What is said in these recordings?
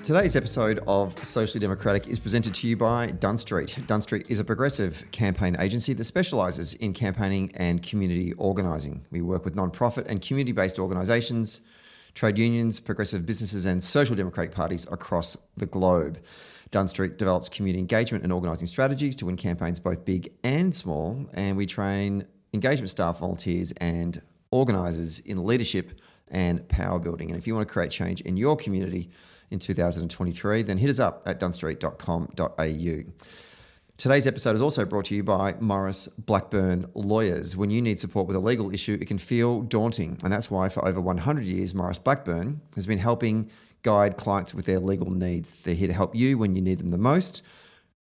Today's episode of Socially Democratic is presented to you by Dunn Street. Dunn Street is a progressive campaign agency that specialises in campaigning and community organising. We work with non-profit and community-based organisations, trade unions, progressive businesses and social democratic parties across the globe. Dunn Street develops community engagement and organising strategies to win campaigns both big and small, and we train engagement staff, volunteers and organisers in leadership and power building. And if you want to create change in your community in 2023, then hit us up at dunstreet.com.au. Today's episode is also brought to you by Maurice Blackburn Lawyers. When you need support with a legal issue, it can feel daunting. And that's why for over 100 years, Maurice Blackburn has been helping guide clients with their legal needs. They're here to help you when you need them the most,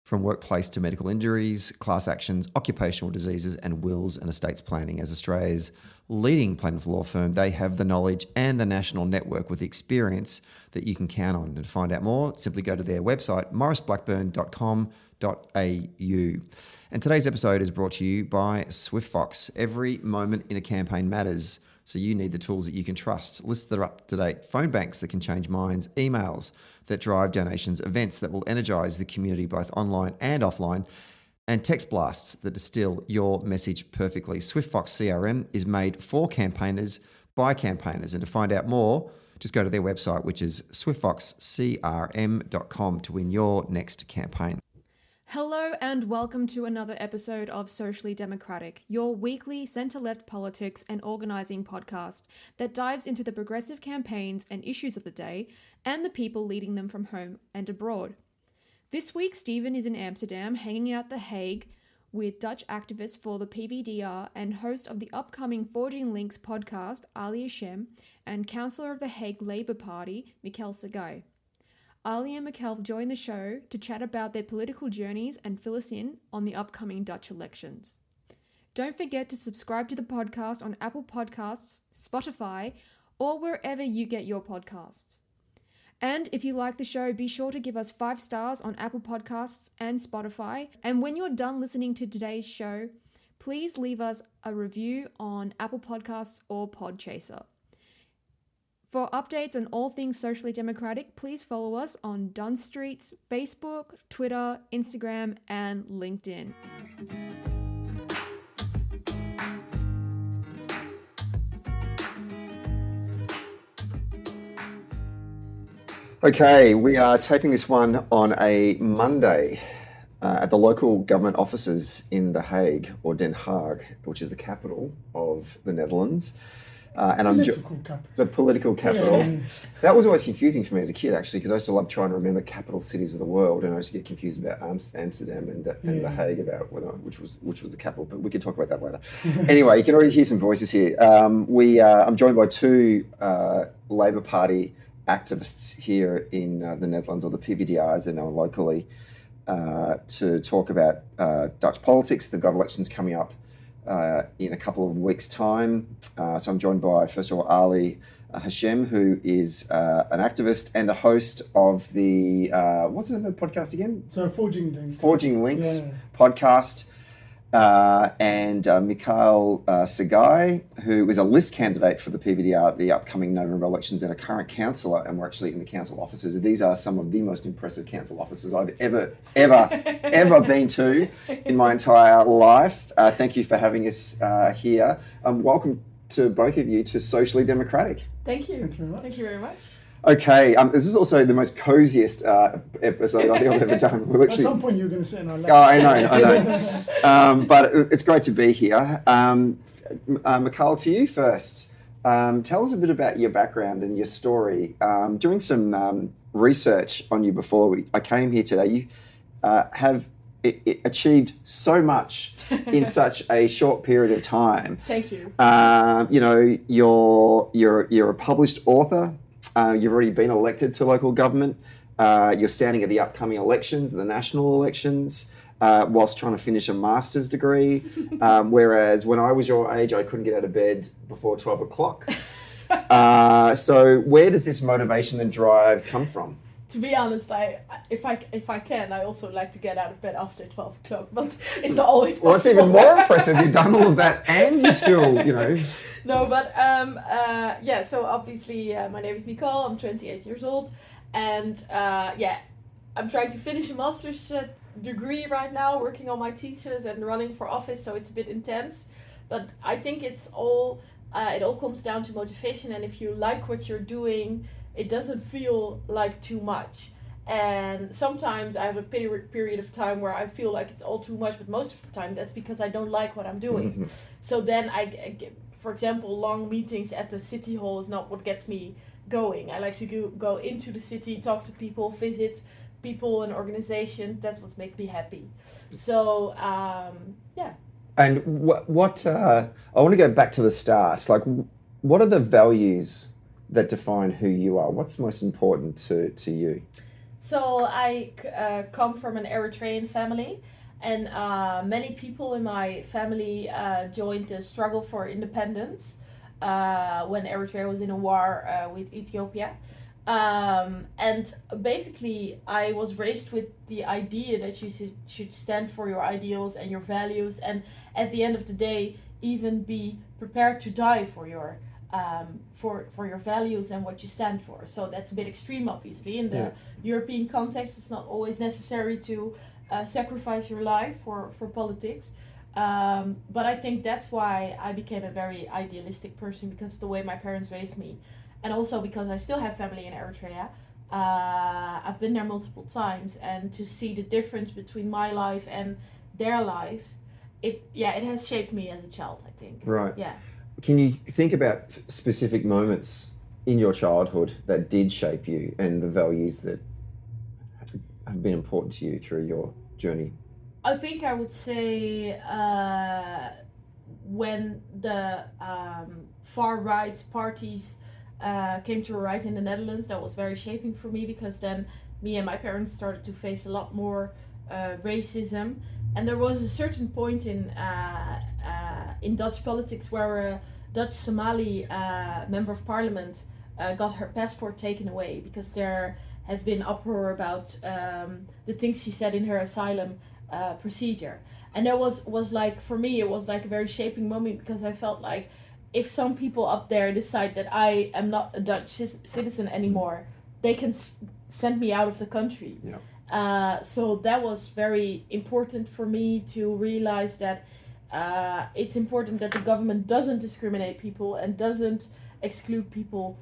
from workplace to medical injuries, class actions, occupational diseases, and wills and estates planning. As Australia's leading plaintiff law firm, they have the knowledge and the national network with the experience that you can count on. And to find out more, simply go to their website, mauriceblackburn.com.au. And today's episode is brought to you by SwiftFox. Every moment in a campaign matters, so you need the tools that you can trust. Lists that are up-to-date, phone banks that can change minds, emails that drive donations, events that will energise the community both online and offline, and text blasts that distill your message perfectly. SwiftFox CRM is made for campaigners by campaigners. And to find out more, just go to their website, which is swiftfoxcrm.com to win your next campaign. Hello and welcome to another episode of Socially Democratic, your weekly centre-left politics and organising podcast that dives into the progressive campaigns and issues of the day and the people leading them from home and abroad. This week, Stephen is in Amsterdam hanging out The Hague with Dutch activist for the PVDA and host of the upcoming Forging Links podcast, Ali Hashem, and councillor of the Hague Labor Party, Mikal Tseggai. Ali and Mikal join the show to chat about their political journeys and fill us in on the upcoming Dutch elections. Don't forget to subscribe to the podcast on Apple Podcasts, Spotify, or wherever you get your podcasts. And if you like the show, be sure to give us 5 stars on Apple Podcasts and Spotify. And when you're done listening to today's show, please leave us a review on Apple Podcasts or Podchaser. For updates on all things socially democratic, please follow us on Dunn Street's Facebook, Twitter, Instagram, and LinkedIn. Okay, we are taping this one on a Monday at the local government offices in The Hague, or Den Haag, which is the capital of the Netherlands. And the political capital. Yeah. That was always confusing for me as a kid, actually, because I used to love trying to remember capital cities of the world, and I used to get confused about Amsterdam and The Hague, about which was the capital. But we could talk about that later. Anyway, you can already hear some voices here. I'm joined by 2 Labor Party activists here in the Netherlands, or the PVDA as they're known locally, to talk about Dutch politics. They've got elections coming up in a couple of weeks' time. So I'm joined by, first of all, Ali Hashem, who is an activist and the host of the, what's the name of the podcast again? So Forging Links podcast. And Mikal Tseggai, who is a list candidate for the PVDA at the upcoming November elections and a current councillor, and we're actually in the council offices. These are some of the most impressive council offices I've ever been to in my entire life. Thank you for having us here. Welcome to both of you to Socially Democratic. Thank you. Thank you very much. Okay, this is also the most coziest episode I think I've ever done. At some point you're going to sit in our lap. Oh, I know. But it's great to be here. Mikal, to you first. Tell us a bit about your background and your story. Doing some research on you before I came here today, you have achieved so much in such a short period of time. Thank you. You're a published author. You've already been elected to local government. You're standing at the upcoming elections, the national elections, whilst trying to finish a master's degree. Whereas when I was your age, I couldn't get out of bed before 12 o'clock. So where does this motivation and drive come from? To be honest, if I can, I also like to get out of bed after 12 o'clock, but it's not always possible. Well, that's even more impressive. You've done all of that and you still, No, but so obviously my name is Mikal, I'm 28 years old. And I'm trying to finish a master's degree right now, working on my thesis and running for office, so it's a bit intense. But I think it all comes down to motivation, and if you like what you're doing, it doesn't feel like too much. And sometimes I have a period of time where I feel like it's all too much, but most of the time that's because I don't like what I'm doing. So then I get, for example, long meetings at the city hall is not what gets me going. I like to go into the city, talk to people, visit people and organizations. That's what makes me happy. So yeah. And what I want to go back to the start. Like, what are the values that define who you are? What's most important to you? So I come from an Eritrean family, and many people in my family joined the struggle for independence when Eritrea was in a war with Ethiopia. And basically I was raised with the idea that you should stand for your ideals and your values, and at the end of the day even be prepared to die for your values and what you stand for. So that's a bit extreme, obviously. In the European context, it's not always necessary to sacrifice your life for politics. But I think that's why I became a very idealistic person, because of the way my parents raised me. And also because I still have family in Eritrea. I've been there multiple times, and to see the difference between my life and their lives, it has shaped me as a child, I think. Right. Yeah. Can you think about specific moments in your childhood that did shape you and the values that have been important to you through your journey? I think I would say when the far right parties came to a rise in the Netherlands, that was very shaping for me, because then me and my parents started to face a lot more racism. And there was a certain point in Dutch politics where a Dutch Somali member of parliament got her passport taken away because there has been uproar about the things she said in her asylum procedure. And that was like, for me, it was like a very shaping moment, because I felt like if some people up there decide that I am not a Dutch citizen anymore, they can send me out of the country. Yeah. So that was very important for me to realize that it's important that the government doesn't discriminate people and doesn't exclude people,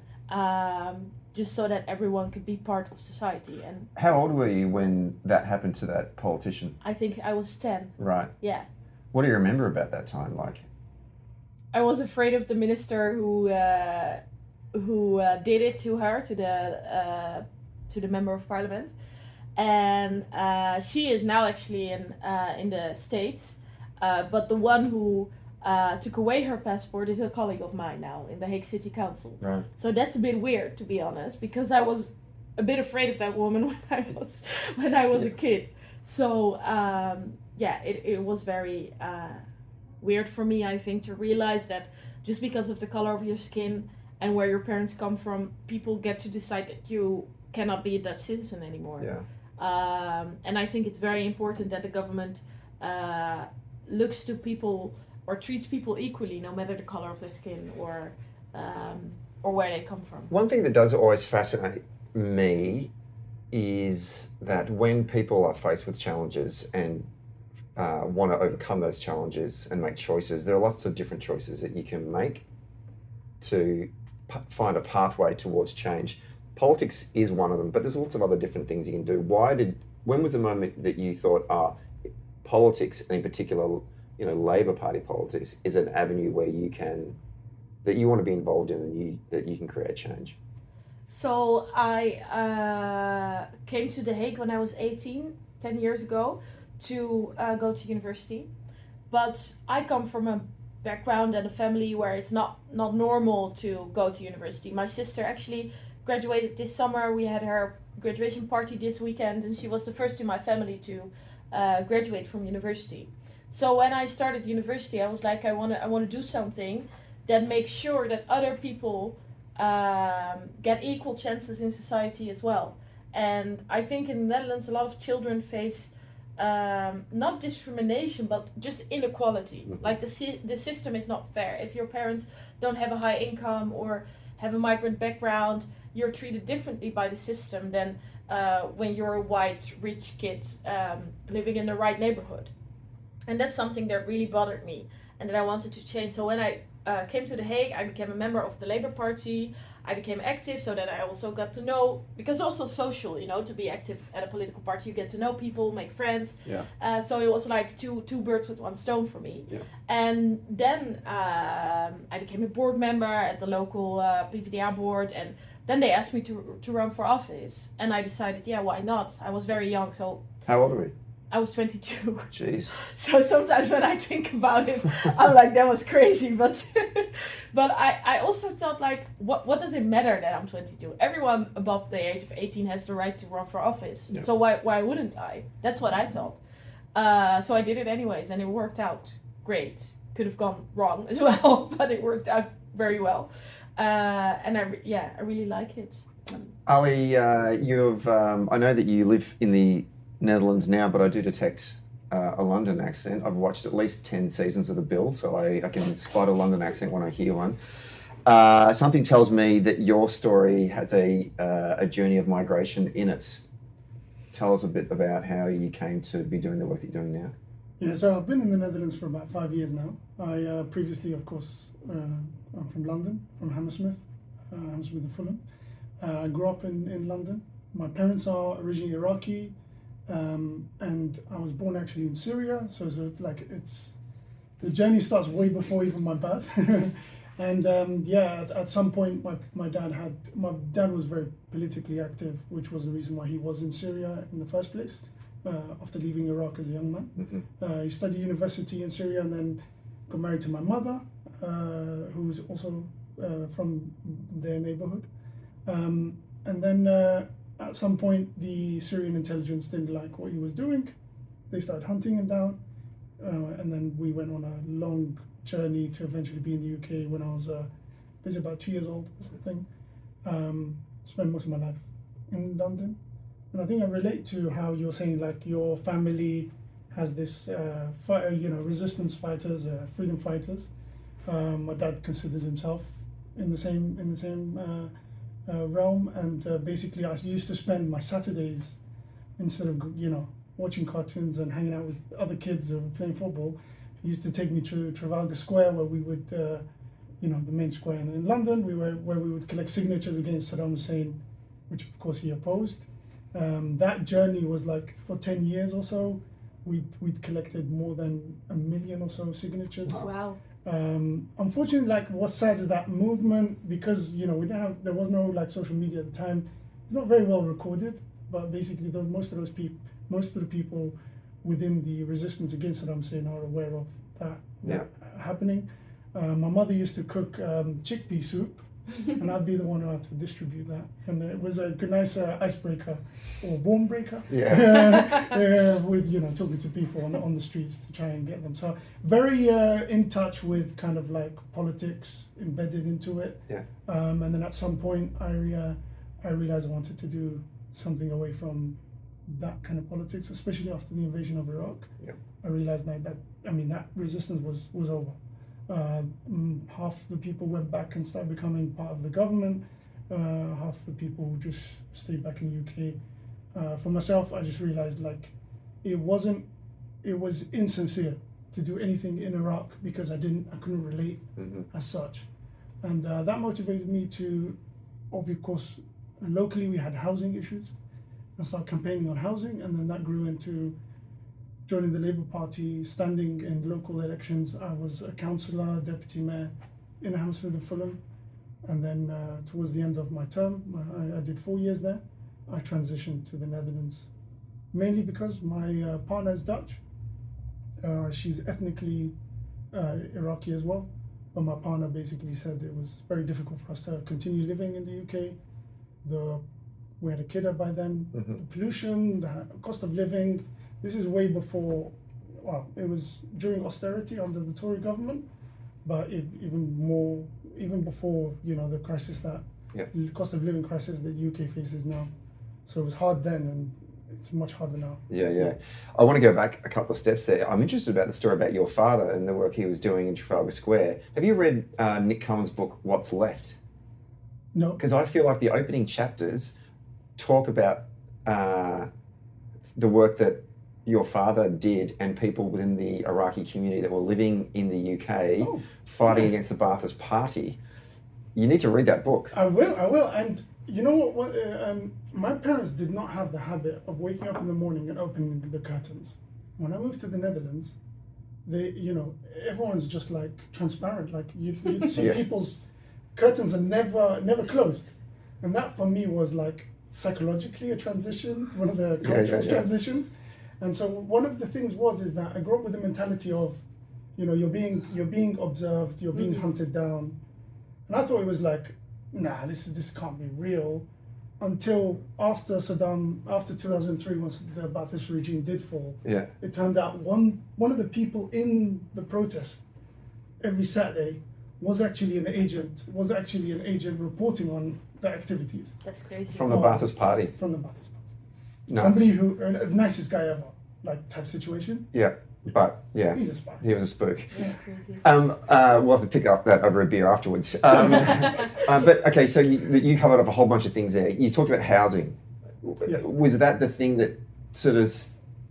just so that everyone could be part of society. And how old were you when that happened to that politician? I think I was 10. Right. Yeah. What do you remember about that time like? I was afraid of the minister who did it to her, to the member of parliament. And she is now actually in the States, but the one who took away her passport is a colleague of mine now in the Hague City Council. Right. So that's a bit weird, to be honest, because I was a bit afraid of that woman when I was a kid. So it was very weird for me, I think, to realize that just because of the color of your skin and where your parents come from, people get to decide that you cannot be a Dutch citizen anymore. Yeah. And I think it's very important that the government looks to people or treats people equally, no matter the color of their skin or where they come from. One thing that does always fascinate me is that when people are faced with challenges and want to overcome those challenges and make choices, there are lots of different choices that you can make to find a pathway towards change. Politics is one of them, but there's lots of other different things you can do. When was the moment that you thought, politics, and in particular, Labor Party politics, is an avenue where that you want to be involved in and that you can create change? So I came to The Hague when I was 18, 10 years ago, to go to university. But I come from a background and a family where it's not normal to go to university. My sister actually graduated this summer. We had her graduation party this weekend, and she was the first in my family to graduate from university. So when I started university, I was like, I want to do something that makes sure that other people get equal chances in society as well. And I think in the Netherlands, a lot of children face not discrimination, but just inequality. Mm-hmm. Like the system is not fair. If your parents don't have a high income or have a migrant background, you're treated differently by the system than when you're a white, rich kid living in the right neighborhood. And that's something that really bothered me and that I wanted to change. So when I came to The Hague, I became a member of the Labour Party. I became active so that I also got to know, because also social, to be active at a political party, you get to know people, make friends. Yeah. So it was like two birds with one stone for me. Yeah. And then I became a board member at the local PVDA board, and then they asked me to run for office. And I decided, yeah, why not? I was very young, so... How old are we? I was 22. Jeez. So sometimes when I think about it, I'm like, that was crazy. But I also thought, like, what does it matter that I'm 22? Everyone above the age of 18 has the right to run for office. Yeah. So why wouldn't I? That's what I thought. So I did it anyways, and it worked out great. Could have gone wrong as well, but it worked out very well. And I really like it. Ali, you've I know that you live in the Netherlands now, but I do detect a London accent. I've watched at least 10 seasons of The Bill, so I can spot a London accent when I hear one. Something tells me that your story has a journey of migration in it. Tell us a bit about how you came to be doing the work that you're doing now. Yeah, so I've been in the Netherlands for about 5 years now. I previously, of course, I'm from London, from Hammersmith and Fulham. I grew up in London. My parents are originally Iraqi, and I was born actually in Syria. So the journey starts way before even my birth. And at some point, my dad was very politically active, which was the reason why he was in Syria in the first place. After leaving Iraq as a young man, he studied university in Syria and then got married to my mother, who was also from their neighborhood. And then at some point, the Syrian intelligence didn't like what he was doing. They started hunting him down, and then we went on a long journey to eventually be in the UK when I was basically about 2 years old or something. Spent most of my life in London. And I think I relate to how you're saying, like, your family has this, resistance fighters, freedom fighters. My dad considers himself in the same realm, and basically I used to spend my Saturdays, instead of watching cartoons and hanging out with other kids or playing football, he used to take me to Trafalgar Square, where we would, the main square in London, where we would collect signatures against Saddam Hussein, which of course he opposed. That journey was like for 10 years or so. We'd collected more than 1 million or so signatures. Wow. Unfortunately, like, what's sad is that movement, because there was no like social media at the time. It's not very well recorded, but basically most of the people within the resistance against Saddam Hussein are aware of that happening. My mother used to cook chickpea soup, and I'd be the one who had to distribute that. And it was a nice icebreaker or bone breaker. With talking to people on the streets to try and get them. So very in touch with kind of like politics embedded into it. And then at some point I realized I wanted to do something away from that kind of politics, especially after the invasion of Iraq. I realized that resistance was over. Half the people went back and started becoming part of the government. Half the people just stayed back in the UK. For myself, I just realized, like, it was insincere to do anything in Iraq because I couldn't relate as such. And that motivated me to, of course, locally we had housing issues. I started campaigning on housing, and then that grew into joining the Labour Party, standing in local elections. I was a councillor, deputy mayor in Hammersmith and Fulham. And then towards the end of my term, I did 4 years there. I transitioned to the Netherlands, mainly because my partner is Dutch. She's ethnically Iraqi as well. But my partner basically said it was very difficult for us to continue living in the UK. We had a kid by then, the pollution, the cost of living. This is way before, it was during austerity under the Tory government, but even before, the crisis cost of living crisis that the UK faces now. So it was hard then, and it's much harder now. Yeah. I want to go back a couple of steps there. I'm interested about the story about your father and the work he was doing in Trafalgar Square. Have you read Nick Cohen's book, What's Left? No. Because I feel like the opening chapters talk about the work that your father did and people within the Iraqi community that were living in the UK fighting against the Ba'athist Party. You need to read that book. I will. And you know what? My parents did not have the habit of waking up in the morning and opening the curtains. When I moved to the Netherlands, everyone's just like transparent. Like you'd see people's curtains are never closed, and that for me was like psychologically a transition, one of the cultural transitions. And so one of the things is that I grew up with the mentality of, you're being observed, you're being hunted down, and I thought it was like, nah, this can't be real, until after 2003, once the Ba'athist regime did fall, it turned out one of the people in the protest every Saturday was actually an agent reporting on the activities. That's crazy. From the Ba'athist Party. From the Ba'athist Party. Nuts. Somebody who, nicest guy ever, like type situation. Yeah, but He's a spy. he was a spook. That's crazy. We'll have to pick up that over a beer afterwards. But okay, so you covered up a whole bunch of things there. You talked about housing. Yes. Was that the thing that sort of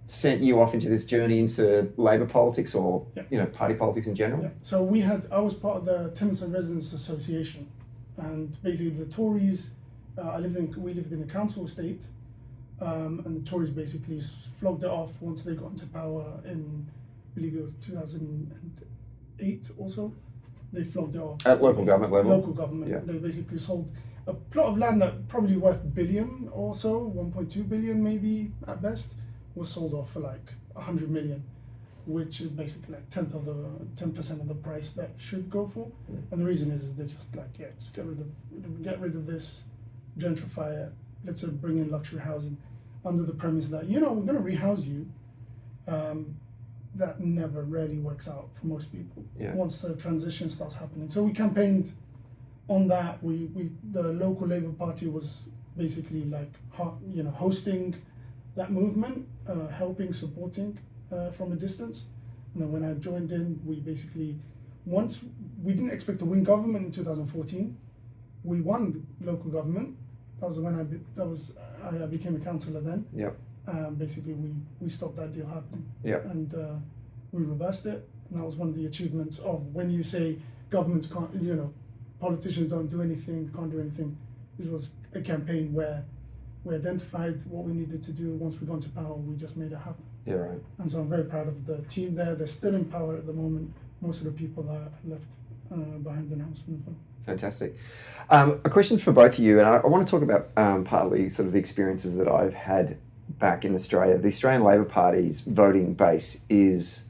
sent you off into this journey into Labour politics or party politics in general? Yeah. So I was part of the Tenants and Residents Association, and basically the Tories. We lived in a council estate. And the Tories basically flogged it off once they got into power in, I believe it was 2008 or so. They flogged it off. At local government level? Local government. Yeah. They basically sold a plot of land that probably worth $1 billion or so, 1.2 billion maybe at best, was sold off for like 100 million, which is basically like 10% of the price that it should go for. And the reason is they're just like, just get rid of this, gentrify it. Let's bring in luxury housing under the premise that, we're going to rehouse you. That never really works out for most people once the transition starts happening. So we campaigned on that. The local Labour Party was basically like, hosting that movement, helping, supporting from a distance. And then when I joined in, we didn't expect to win government in 2014. We won local government. That was when I became a councillor then. Yep. Basically, we stopped that deal happening. Yep. And we reversed it. And that was one of the achievements of when you say governments can't, politicians don't do anything, can't do anything. This was a campaign where we identified what we needed to do. Once we got into power, we just made it happen. Yeah, right. And so I'm very proud of the team there. They're still in power at the moment. Most of the people are left behind the announcement. Fantastic. A question for both of you, and I want to talk about partly sort of the experiences that I've had back in Australia. The Australian Labor Party's voting base is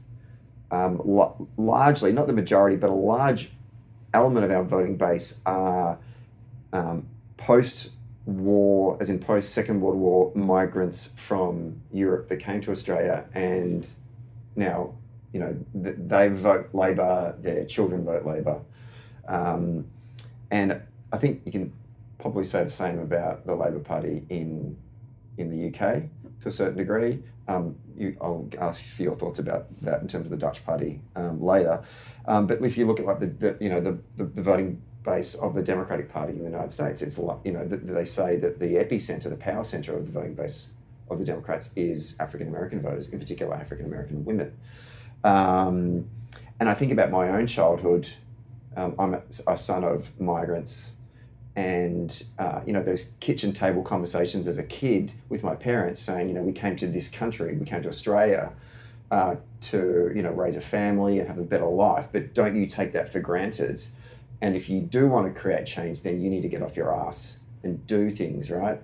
largely, not the majority, but a large element of our voting base are post-war, as in post-Second World War, migrants from Europe that came to Australia, and now, they vote Labor, their children vote Labor. And I think you can probably say the same about the Labor Party in the UK to a certain degree. I'll ask you for your thoughts about that in terms of the Dutch Party later. But if you look at like the voting base of the Democratic Party in the United States, it's a lot. They say that the epicenter, the power center of the voting base of the Democrats is African American voters, in particular African American women. And I think about my own childhood. I'm a son of migrants, and those kitchen table conversations as a kid with my parents saying, we came to this country, we came to Australia to raise a family and have a better life, but don't you take that for granted. And if you do want to create change, then you need to get off your ass and do things, right?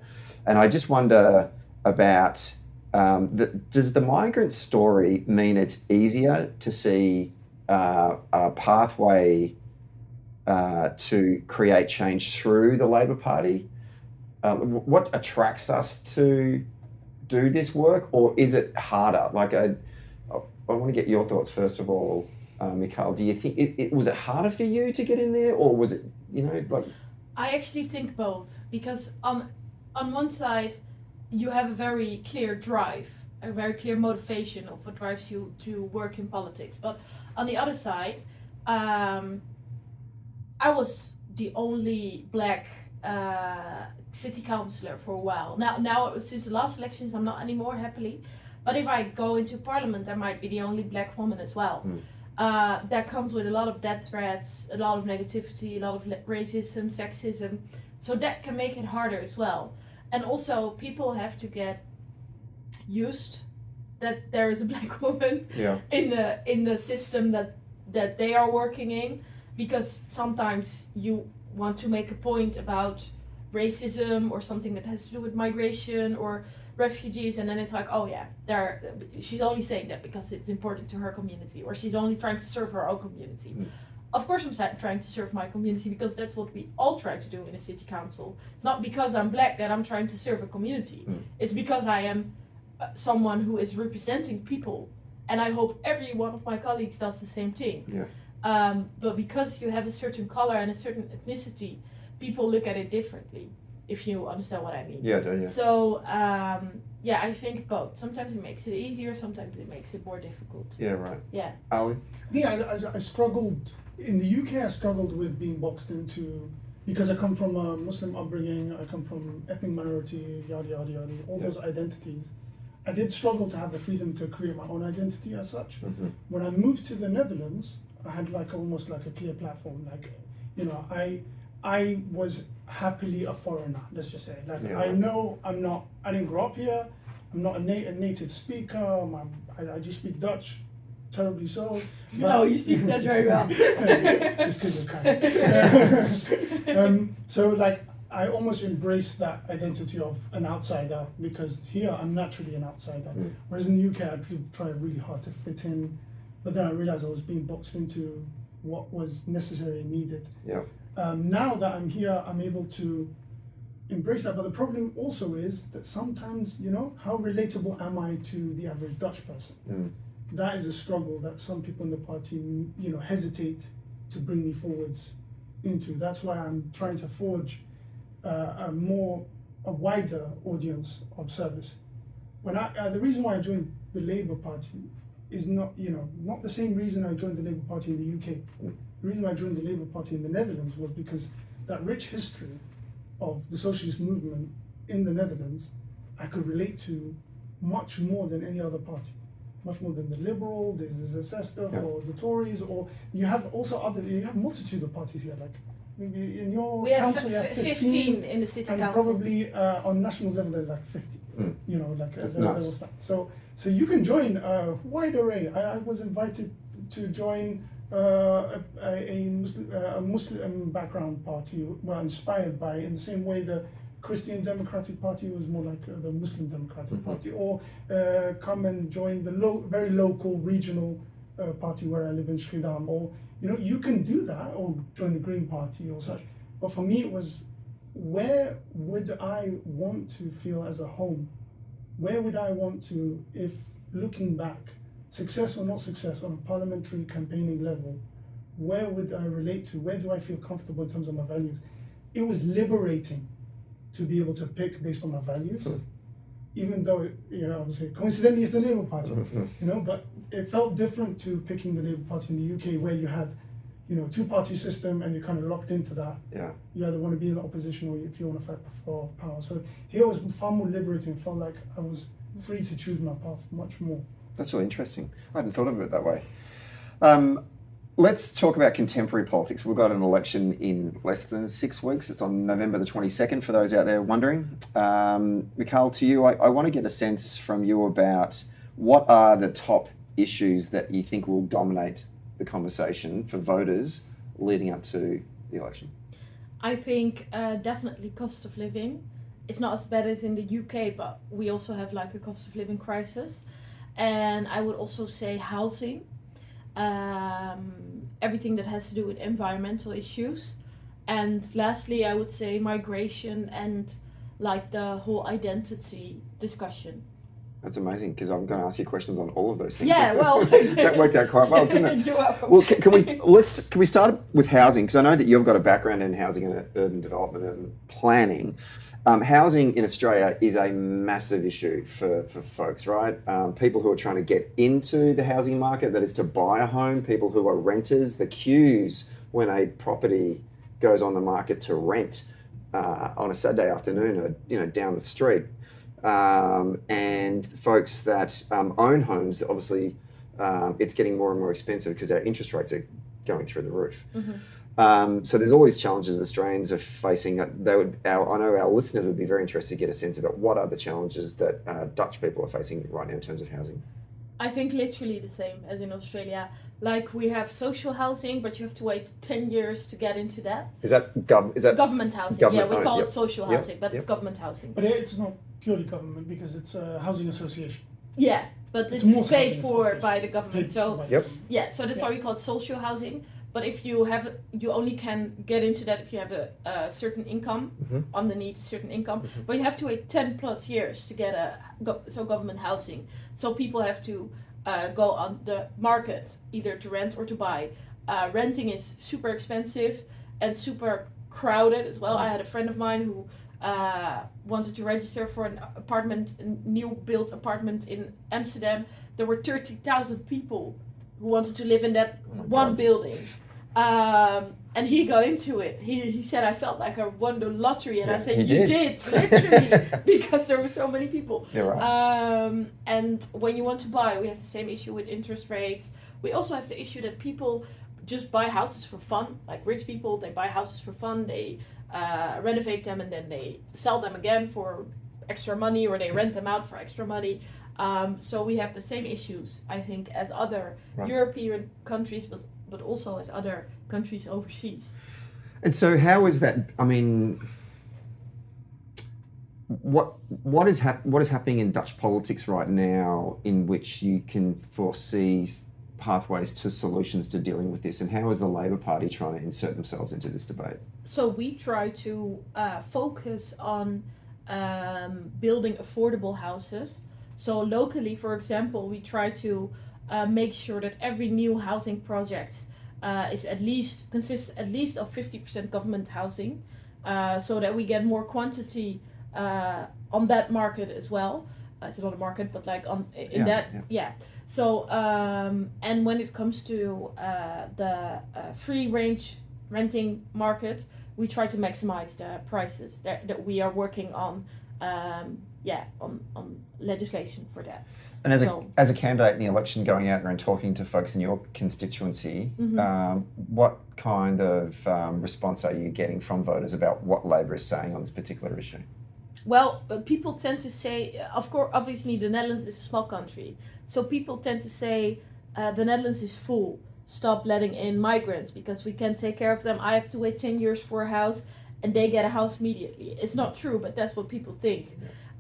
And I just wonder about, does the migrant story mean it's easier to see a pathway to create change through the Labor Party? What attracts us to do this work, or is it harder? Like, I want to get your thoughts first of all, Mikal. Do you think was it harder for you to get in there, or was it like? I actually think both, because on one side you have a very clear drive, a very clear motivation of what drives you to work in politics, but on the other side, I was the only black city councillor for a while. Now since the last elections, I'm not anymore, happily. But if I go into parliament, I might be the only black woman as well. That comes with a lot of death threats, a lot of negativity, a lot of racism, sexism. So that can make it harder as well. And also, people have to get used that there is a black woman in the system that they are working in, because sometimes you want to make a point about racism or something that has to do with migration or refugees, and then it's like, oh yeah, she's only saying that because it's important to her community, or she's only trying to serve her own community. Of course I'm trying to serve my community, because that's what we all try to do in a city council. It's not because I'm black that I'm trying to serve a community. It's because I am someone who is representing people, and I hope every one of my colleagues does the same thing. But because you have a certain color and a certain ethnicity, people look at it differently, if you understand what I mean. So I think both. Sometimes it makes it easier, sometimes it makes it more difficult. Ali? I think I struggled in the UK. I struggled with being boxed into, because I come from a Muslim upbringing, I come from ethnic minority, yada yada yada, all those identities. I did struggle to have the freedom to create my own identity as such. When I moved to the Netherlands, I had almost a clear platform. I was happily a foreigner, let's just say. I know I didn't grow up here, I'm not a native speaker, I just speak Dutch, terribly so. No, you speak Dutch very well. It's because you're kind. So I almost embraced that identity of an outsider, because here I'm naturally an outsider. Whereas in the UK I tried really hard to fit in, but then I realized I was being boxed into what was necessary and needed. Now that I'm here, I'm able to embrace that. But the problem also is that sometimes, how relatable am I to the average Dutch person? That is a struggle that some people in the party, hesitate to bring me forwards into. That's why I'm trying to forge a wider audience of service. The reason why I joined the Labour Party is not the same reason I joined the Labour Party in the UK. The reason why I joined the Labour Party in the Netherlands was because that rich history of the socialist movement in the Netherlands, I could relate to much more than any other party, much more than the Liberal, the Zesester, or the Tories, or you have a multitude of parties here. In your council, you have 15 in the city council, and probably on national level there's 50. That's nuts. So you can join a wide array. I was invited to join a Muslim background party, inspired by, in the same way the Christian Democratic Party was more like the Muslim Democratic Party, or come and join the very local regional party where I live in Schiedam, or you can do that, or join the Green Party or such. But for me, it was, where would I want to feel as a home? Where would I want to, if looking back, success or not success on a parliamentary campaigning level, where would I relate to? Where do I feel comfortable in terms of my values? It was liberating to be able to pick based on my values, even though, obviously, coincidentally, it's the Labour Party, but it felt different to picking the Labour Party in the UK, where you had, two-party system, and you're kind of locked into that. You either want to be in the opposition, or if you want to fight for power. So here it was far more liberating. Felt like I was free to choose my path much more. That's really interesting. I hadn't thought of it that way. Let's talk about contemporary politics. We've got an election in less than 6 weeks. It's on November the 22nd, for those out there wondering. Mikal, to you, I want to get a sense from you about what are the top issues that you think will dominate the conversation for voters leading up to the election. I think definitely cost of living. It's not as bad as in the UK, but we also have a cost of living crisis. And I would also say housing, everything that has to do with environmental issues. And lastly, I would say migration and the whole identity discussion. That's amazing, because I'm going to ask you questions on all of those things. Yeah, well, that worked out quite well, didn't it? You're welcome. Well, can we start with housing? Because I know that you've got a background in housing and urban development and planning. Housing in Australia is a massive issue for folks, right? People who are trying to get into the housing market, that is to buy a home, people who are renters, the queues when a property goes on the market to rent. on a Saturday afternoon or down the street, and folks that own homes, obviously it's getting more and more expensive because our interest rates are going through the roof. So there's all these challenges Australians are facing. I know our listeners would be very interested to get a sense about what are the challenges that Dutch people are facing right now in terms of housing. I think literally the same as in Australia. Like, we have social housing, but you have to wait 10 years to get into that. Is that government housing? Government, we call yep. it social housing, but it's government housing. But it's not purely government because it's a housing association. Yeah, but it's more paid housing for association. by the government. So Yep. yeah, so that's why we call it social housing. But if you only can get into that if you have a certain income, underneath a certain income. But you have to wait 10 plus years to get government housing. So people have to go on the market either to rent or to buy. Renting is super expensive and super crowded as well. I had a friend of mine who wanted to register for an apartment, a new built apartment in Amsterdam. There were 30,000 people who wanted to live in that one building. And he got into it. He said, I felt like I won the lottery. And I said, you did, literally, because there were so many people. You're right. And when you want to buy, we have the same issue with interest rates. We also have the issue that people just buy houses for fun. Like rich people, they buy houses for fun. They renovate them and then they sell them again for extra money, or they rent them out for extra money. So we have the same issues, I think, as other European countries, but also as other countries overseas. And so how is that, I mean, what is happening in Dutch politics right now in which you can foresee pathways to solutions to dealing with this, and how is the Labor Party trying to insert themselves into this debate? So we try to focus on building affordable houses. So locally, for example, we try to make sure that every new housing project consists at least of 50% government housing, so that we get more quantity on that market as well. It's not a market, but like So and when it comes to the free range renting market, we try to maximize the prices. That we are working on on legislation for that. And as a candidate in the election, going out there and talking to folks in your constituency, what kind of response are you getting from voters about what Labor is saying on this particular issue? Well, people tend to say, of course, obviously the Netherlands is a small country, so people tend to say the Netherlands is full. Stop letting in migrants because we can't take care of them. I have to wait 10 years for a house, and they get a house immediately. It's not true, but that's what people think.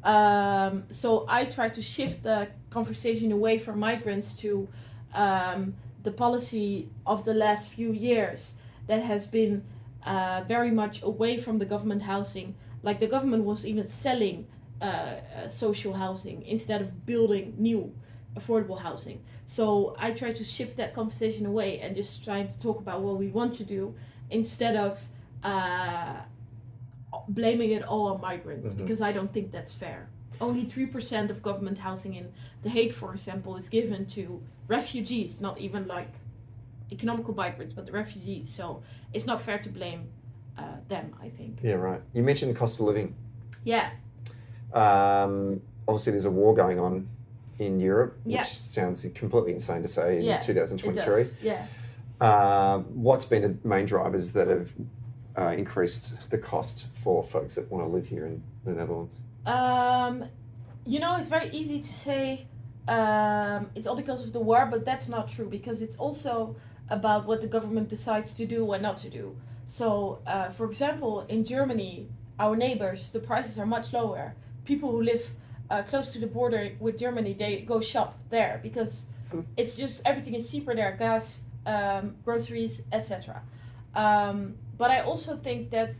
So I try to shift the conversation away from migrants to the policy of the last few years that has been very much away from the government housing. Like the government was even selling social housing instead of building new affordable housing. So I try to shift that conversation away and just trying to talk about what we want to do instead of blaming it all on migrants, because I don't think that's fair. Only 3% of government housing in The Hague, for example, is given to refugees, not even like economical migrants, but the refugees. So it's not fair to blame them, I think. Yeah, right. You mentioned the cost of living. Yeah. Obviously, there's a war going on in Europe, which Yeah. sounds completely insane to say in Yeah, 2023. It does. Yeah. What's been the main drivers that have increased the cost for folks that want to live here in the Netherlands? It's very easy to say it's all because of the war, but that's not true, because it's also about what the government decides to do and not to do. So, for example, in Germany, our neighbors, the prices are much lower. People who live close to the border with Germany, they go shop there because it's just everything is cheaper there, gas, groceries, etc. But I also think that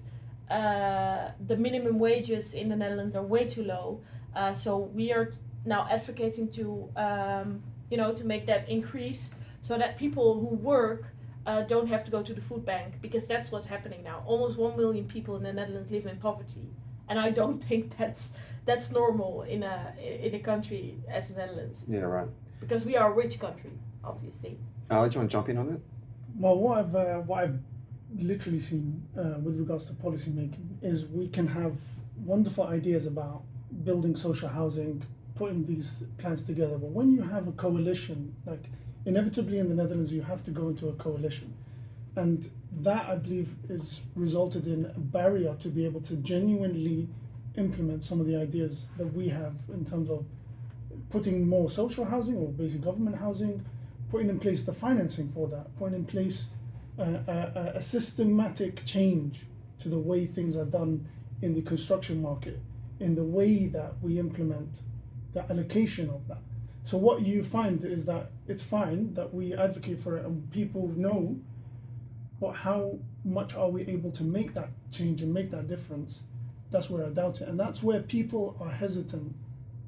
the minimum wages in the Netherlands are way too low. So we are now advocating to make that increase so that people who work don't have to go to the food bank, because that's what's happening now. Almost 1 million people in the Netherlands live in poverty, and I don't think that's normal in a country as the Netherlands. Yeah, right. Because we are a rich country, obviously. Ali, do you want to jump in on that? Well, what I've literally seen with regards to policy making is we can have wonderful ideas about building social housing, putting these plans together, but when you have a coalition, like inevitably in the Netherlands you have to go into a coalition, and that I believe is resulted in a barrier to be able to genuinely implement some of the ideas that we have in terms of putting more social housing or basic government housing, putting in place the financing for that, putting in place a systematic change to the way things are done in the construction market, in the way that we implement the allocation of that. So what you find is that it's fine that we advocate for it and people know, but how much are we able to make that change and make that difference? That's where I doubt it. And that's where people are hesitant,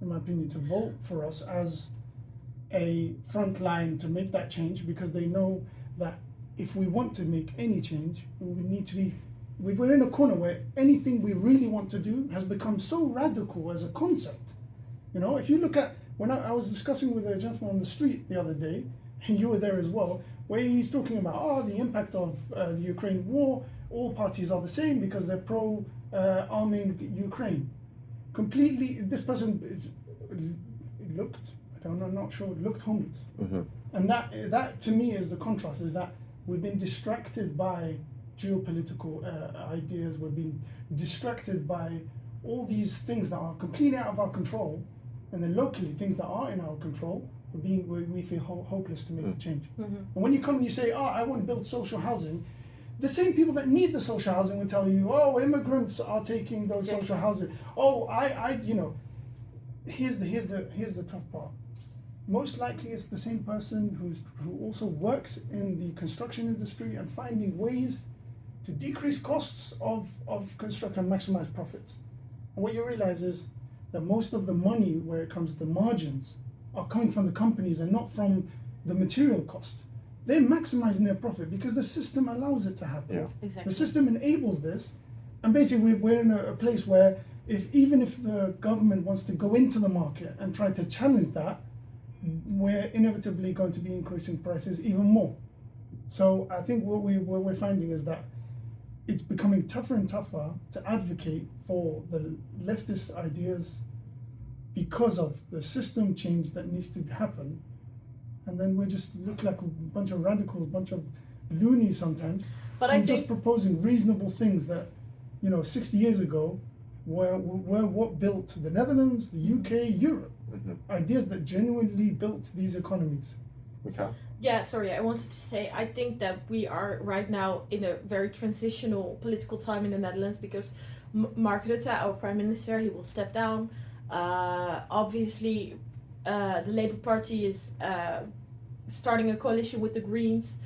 in my opinion, to vote for us as a front line to make that change, because they know that if we want to make any change, we need to be, we're in a corner where anything we really want to do has become so radical as a concept. You know, if you look at, when I was discussing with a gentleman on the street the other day, and you were there as well, where he's talking about, the impact of the Ukraine war, all parties are the same because they're pro-arming Ukraine. Completely, this person looked homeless. Mm-hmm. And that to me is the contrast, is that we've been distracted by geopolitical ideas, we've been distracted by all these things that are completely out of our control, and then locally things that are in our control, we feel hopeless to make a change. Mm-hmm. And when you come and you say, I want to build social housing, the same people that need the social housing will tell you, immigrants are taking those social housing. Here's the tough part. Most likely it's the same person who also works in the construction industry and finding ways to decrease costs of construction and maximize profits. And what you realize is that most of the money, where it comes to the margins, are coming from the companies and not from the material cost. They're maximizing their profit because the system allows it to happen. Yeah. Exactly. The system enables this, and basically we're in a place where even if the government wants to go into the market and try to challenge that, we're inevitably going to be increasing prices even more. So I think what we're finding is that it's becoming tougher and tougher to advocate for the leftist ideas because of the system change that needs to happen. And then we just look like a bunch of radicals, a bunch of loonies sometimes. But I just think proposing reasonable things that, 60 years ago were what built the Netherlands, the UK, Europe. Mm-hmm. Ideas that genuinely built these economies. Okay. Yeah, sorry, I wanted to say, I think that we are right now in a very transitional political time in the Netherlands, because Mark Rutte, our Prime Minister, he will step down. Obviously, the Labour Party is starting a coalition with the Greens.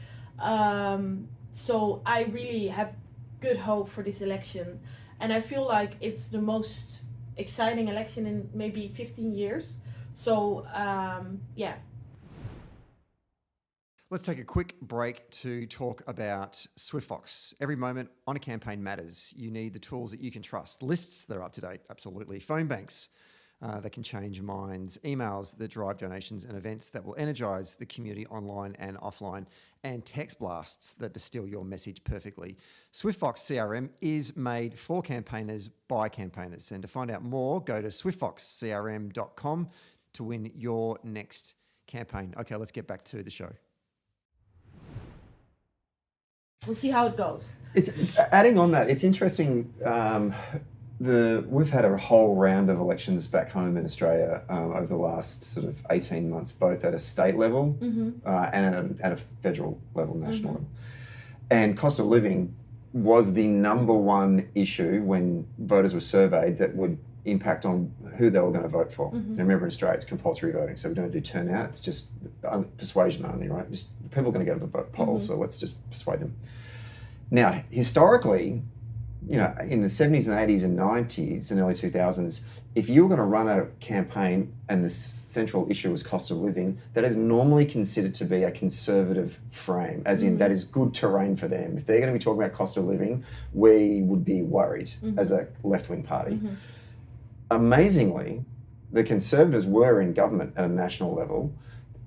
So I really have good hope for this election. And I feel like it's the most exciting election in maybe 15 years. So, yeah. Let's take a quick break to talk about SwiftFox. Every moment on a campaign matters. You need the tools that you can trust. Lists that are up to date, absolutely. Phone banks that can change minds. Emails that drive donations, and events that will energise the community online and offline. And text blasts that distill your message perfectly. SwiftFox CRM is made for campaigners by campaigners. And to find out more, go to swiftfoxcrm.com to win your next campaign. Okay, let's get back to the show. We'll see how it goes. It's adding on that. It's interesting. We've had a whole round of elections back home in Australia over the last sort of 18 months, both at a state level and at a federal level, national level. And cost of living was the number one issue when voters were surveyed that would impact on who they were going to vote for. And remember, in Australia, it's compulsory voting, so we don't do turnout. It's just persuasion only, right? Just people are going to go to the polls, so let's just persuade them. Now, historically, in the 70s and 80s and 90s and early 2000s, if you were going to run a campaign and the central issue was cost of living, that is normally considered to be a conservative frame, as in that is good terrain for them. If they're going to be talking about cost of living, we would be worried as a left-wing party. Amazingly, the Conservatives were in government at a national level,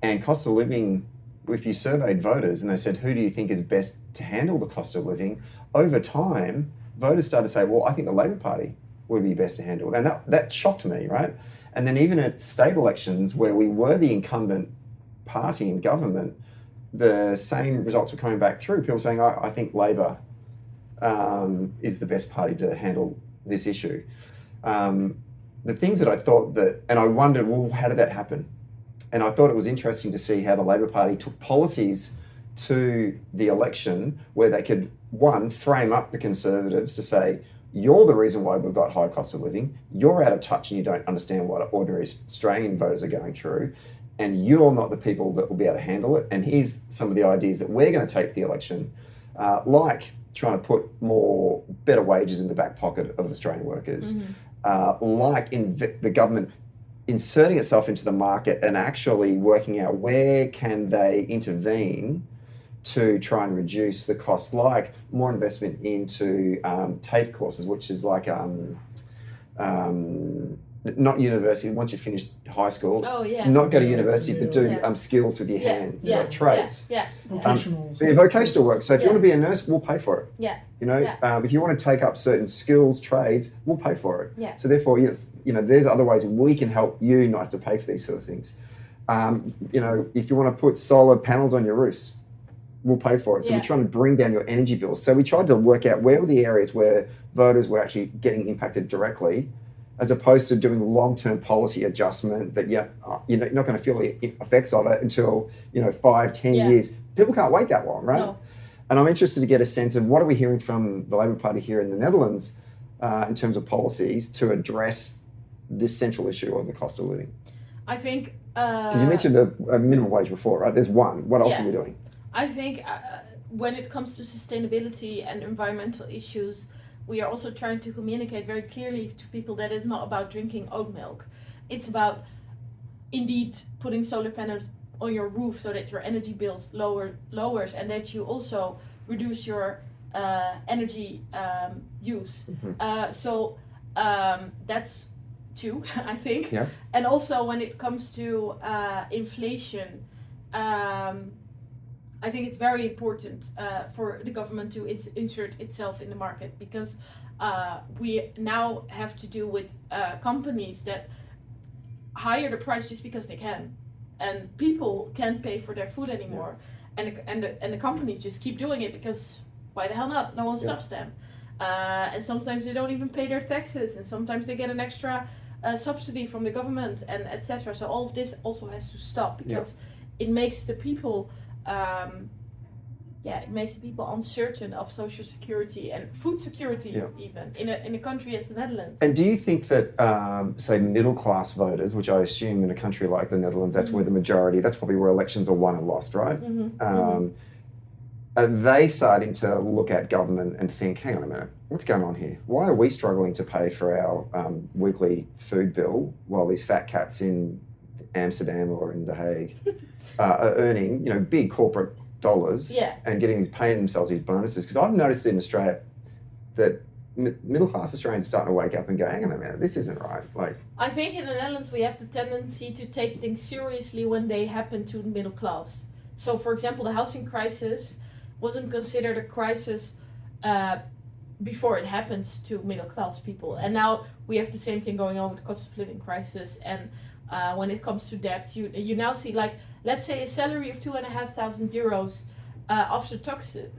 and cost of living if you surveyed voters and they said, who do you think is best to handle the cost of living? Over time, voters started to say, well, I think the Labor Party would be best to handle it. And that shocked me, right? And then even at state elections where we were the incumbent party in government, the same results were coming back through. People saying, I think Labor is the best party to handle this issue. The things that I thought and I wondered, well, how did that happen? And I thought it was interesting to see how the Labor Party took policies to the election where they could, one, frame up the Conservatives to say, you're the reason why we've got high cost of living, you're out of touch and you don't understand what ordinary Australian voters are going through, and you're not the people that will be able to handle it. And here's some of the ideas that we're going to take to the election, like trying to put better wages in the back pocket of Australian workers, like the government inserting itself into the market and actually working out where can they intervene to try and reduce the costs, like more investment into TAFE courses, which is like not university, once you finish high school, not go to university, but do skills with your hands, like trades. Vocational work. So if you want to be a nurse, we'll pay for it. If you want to take up certain skills, trades, we'll pay for it. So therefore, there's other ways we can help you not have to pay for these sort of things. If you want to put solar panels on your roofs, we'll pay for it. So we're trying to bring down your energy bills. So we tried to work out where were the areas where voters were actually getting impacted directly, as opposed to doing long-term policy adjustment that you're not going to feel the effects of it until 5-10 years. People can't wait that long, right? No. And I'm interested to get a sense of what are we hearing from the Labor Party here in the Netherlands in terms of policies to address this central issue of the cost of living. I think because you mentioned a minimum wage before, right? There's one. What else are we doing? I think when it comes to sustainability and environmental issues, we are also trying to communicate very clearly to people that it's not about drinking oat milk. It's about indeed putting solar panels on your roof so that your energy bills lowers and that you also reduce your energy use. So that's two, I think. Yeah. And also when it comes to inflation, I think it's very important for the government to insert itself in the market, because we now have to do with companies that hire the price just because they can, and people can't pay for their food anymore, and the companies just keep doing it because why the hell not? No one stops them, and sometimes they don't even pay their taxes, and sometimes they get an extra subsidy from the government, and etc. So all of this also has to stop, because it makes the people it makes people uncertain of social security and food security, even in a country as the Netherlands. And do you think that, say, middle class voters, which I assume in a country like the Netherlands, that's where the majority, that's probably where elections are won and lost, right? Are they starting to look at government and think, hang on a minute, what's going on here? Why are we struggling to pay for our weekly food bill while these fat cats in Amsterdam or in The Hague are earning, big corporate dollars and paying themselves these bonuses? Because I've noticed in Australia that middle class Australians are starting to wake up and go, hang on a minute, this isn't right. I think in the Netherlands we have the tendency to take things seriously when they happen to the middle class. So, for example, the housing crisis wasn't considered a crisis before it happened to middle class people, and now we have the same thing going on with the cost of living crisis. And when it comes to debt, you now see, let's say a salary of €2,500 after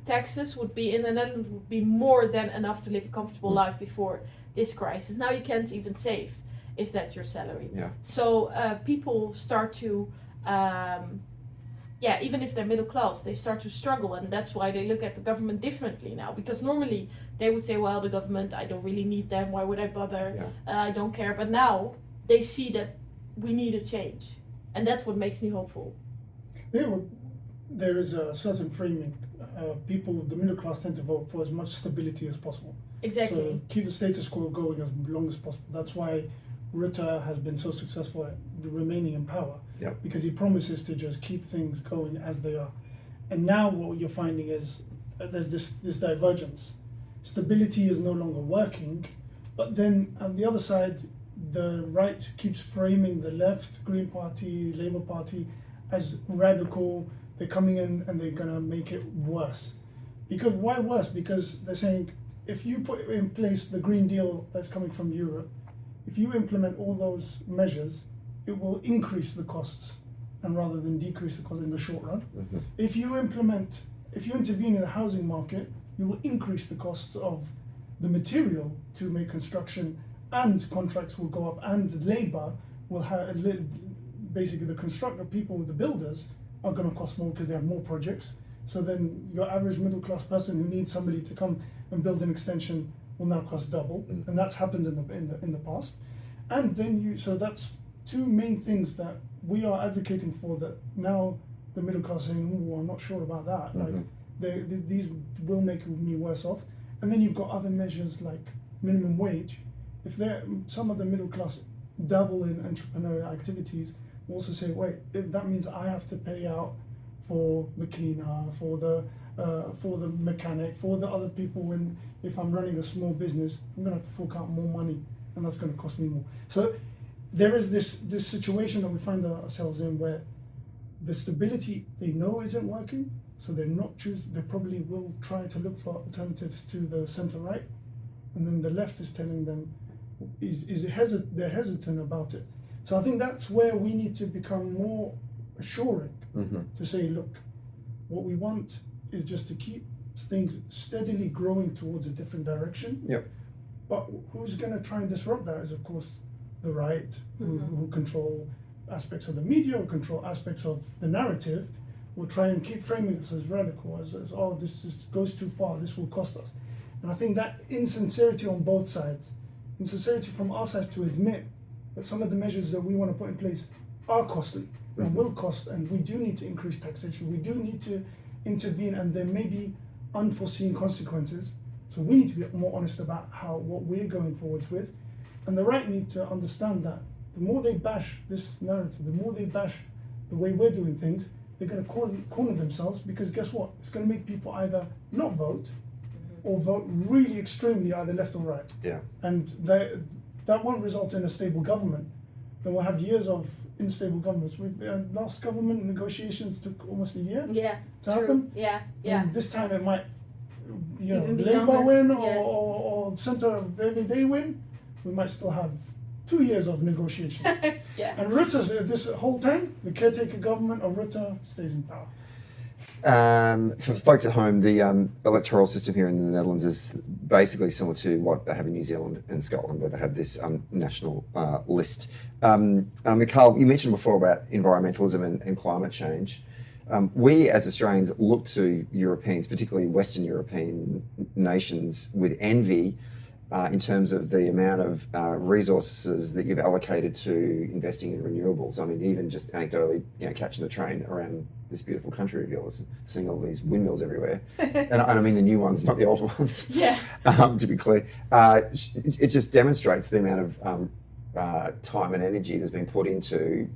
taxes would be in the Netherlands would be more than enough to live a comfortable life before this crisis. Now you can't even save if that's your salary. So people start to even if they're middle class, they start to struggle, and that's why they look at the government differently now, because normally they would say, well, the government, I don't really need them, why would I bother, I don't care. But now they see that we need a change, and that's what makes me hopeful. There is a certain framing. The middle class tend to vote for as much stability as possible. Exactly. So keep the status quo going as long as possible. That's why Rutte has been so successful at remaining in power, because he promises to just keep things going as they are. And now what you're finding is there's this divergence. Stability is no longer working, but then on the other side, the right keeps framing the left, Green Party, Labour Party, as radical, they're coming in and they're gonna make it worse. Because why worse? Because they're saying if you put in place the Green Deal that's coming from Europe, if you implement all those measures, it will increase the costs and rather than decrease the cost in the short run. Mm-hmm. If you intervene in the housing market, you will increase the costs of the material to make construction, and contracts will go up, and labor will have basically the constructor people, the builders are going to cost more because they have more projects. So then your average middle class person who needs somebody to come and build an extension will now cost double, and that's happened in the past. And then so that's two main things that we are advocating for, that now the middle class is saying, oh, I'm not sure about that. Mm-hmm. Like these will make me worse off. And then you've got other measures like minimum wage. If some of the middle class dabble in entrepreneurial activities, will also say, wait, that means I have to pay out for the cleaner, for the mechanic, for the other people. If I'm running a small business, I'm gonna have to fork out more money, and that's gonna cost me more. So there is this situation that we find ourselves in where the stability they know isn't working, so they're not they probably will try to look for alternatives to the centre right, and then the left is telling them they're hesitant about it. So I think that's where we need to become more assuring, to say, look, what we want is just to keep things steadily growing towards a different direction. Yep. But who's going to try and disrupt that is, of course, the right, who control aspects of the media, or control aspects of the narrative, will try and keep framing us as radical, as oh, goes too far, this will cost us. And I think that insincerity on both sides, insincerity from our sides to admit that some of the measures that we want to put in place are costly and will cost, and we do need to increase taxation, we do need to intervene, and there may be unforeseen consequences. So we need to be more honest about what we're going forwards with. And the right need to understand that the more they bash this narrative, the more they bash the way we're doing things, they're going to corner themselves, because guess what? It's going to make people either not vote or vote really extremely, either left or right. Yeah. And that won't result in a stable government. Then we'll have years of unstable governments. Last government negotiations took almost a year to happen. Yeah. And this time it might, Even be Labour longer. win Yeah. or Centre PVDA win. We might still have 2 years of negotiations. Yeah. And Rutte, this whole time, the caretaker government of Rutte stays in power. For folks at home, the electoral system here in the Netherlands is basically similar to what they have in New Zealand and Scotland, where they have this national list. Mikal, you mentioned before about environmentalism and climate change. We as Australians look to Europeans, particularly Western European nations, with envy in terms of the amount of resources that you've allocated to investing in renewables. I mean, even just anecdotally, catching the train around this beautiful country of yours, seeing all these windmills everywhere. and I mean the new ones, not the old ones. Yeah. To be clear, it just demonstrates the amount of time and energy that's been put into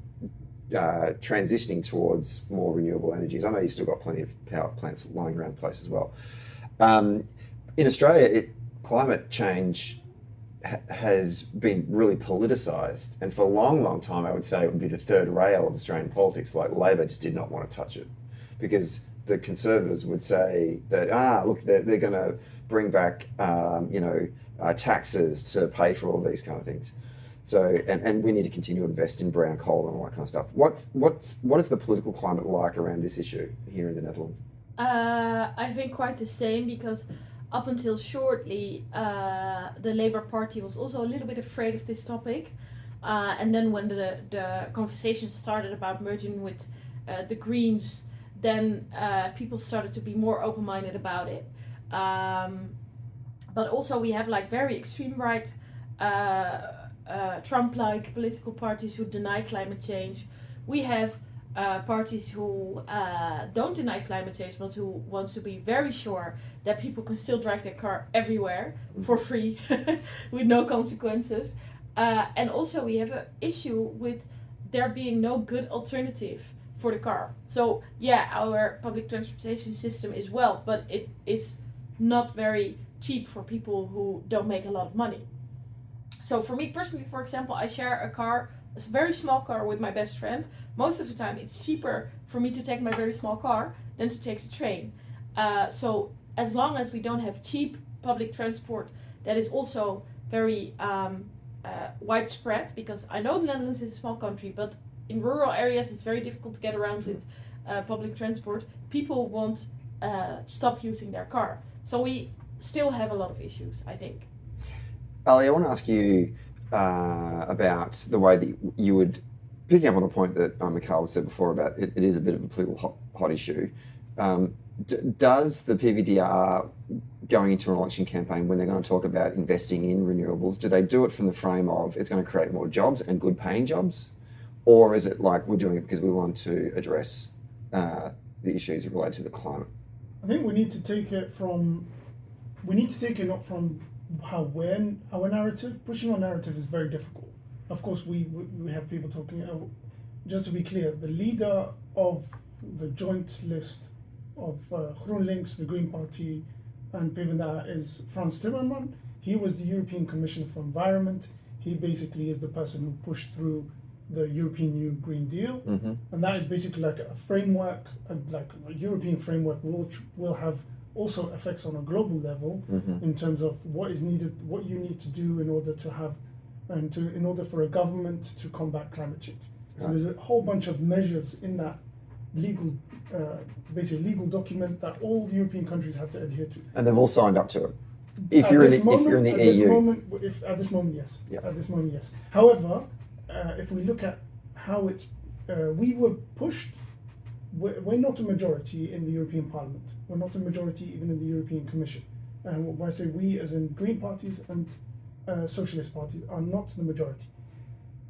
transitioning towards more renewable energies. I know you've still got plenty of power plants lying around the place as well. In Australia, climate change has been really politicised, and for a long time I would say it would be the third rail of Australian politics. Like Labor just did not want to touch it, because the Conservatives would say that look, they're going to bring back taxes to pay for all these kind of things. So and we need to continue to invest in brown coal and all that kind of stuff. What is the political climate like around this issue here in the Netherlands? I think quite the same, because up until shortly, the Labour Party was also a little bit afraid of this topic. And then when the conversation started about merging with the Greens, then people started to be more open-minded about it. But also we have like very extreme right, Trump-like political parties who deny climate change. We have parties who don't deny climate change, but who wants to be very sure that people can still drive their car everywhere for free with no consequences. And also we have an issue with there being no good alternative for the car. So yeah, our public transportation system is well, but it is not very cheap for people who don't make a lot of money. So for me personally, for example, I share a car, a very small car with my best friend. Most of the time it's cheaper for me to take my very small car than to take the train. So as long as we don't have cheap public transport that is also very widespread, because I know the Netherlands is a small country, but in rural areas it's very difficult to get around with public transport, people won't stop using their car. So we still have a lot of issues, I think. Ali, I want to ask you about the way that you would, picking up on the point that Mikal said before about it is a bit of a political hot issue. Does the PVDA, going into an election campaign, when they're going to talk about investing in renewables, do they do it from the frame of it's going to create more jobs and good paying jobs? Or is it like we're doing it because we want to address the issues related to the climate? I think we need to take it not from our narrative. Pushing our narrative is very difficult. Of course, we have people talking. Just to be clear, the leader of the joint list of GroenLinks, the Green Party, and PVDA is Frans Timmermans. He was the European Commissioner for Environment. He basically is the person who pushed through the European New Green Deal, and that is basically like a framework, like a European framework, which will have also effects on a global level in terms of what is needed, what you need to do in order to have, in order for a government to combat climate change. So there's a whole bunch of measures in that legal, basically legal document that all European countries have to adhere to. And they've all signed up to it. If you're in the EU. At this moment, yes. Yeah. At this moment, yes. However, if we look at how it's, we were pushed. We're not a majority in the European Parliament. We're not a majority even in the European Commission. And when I say we, as in Green parties and Socialist parties, are not the majority.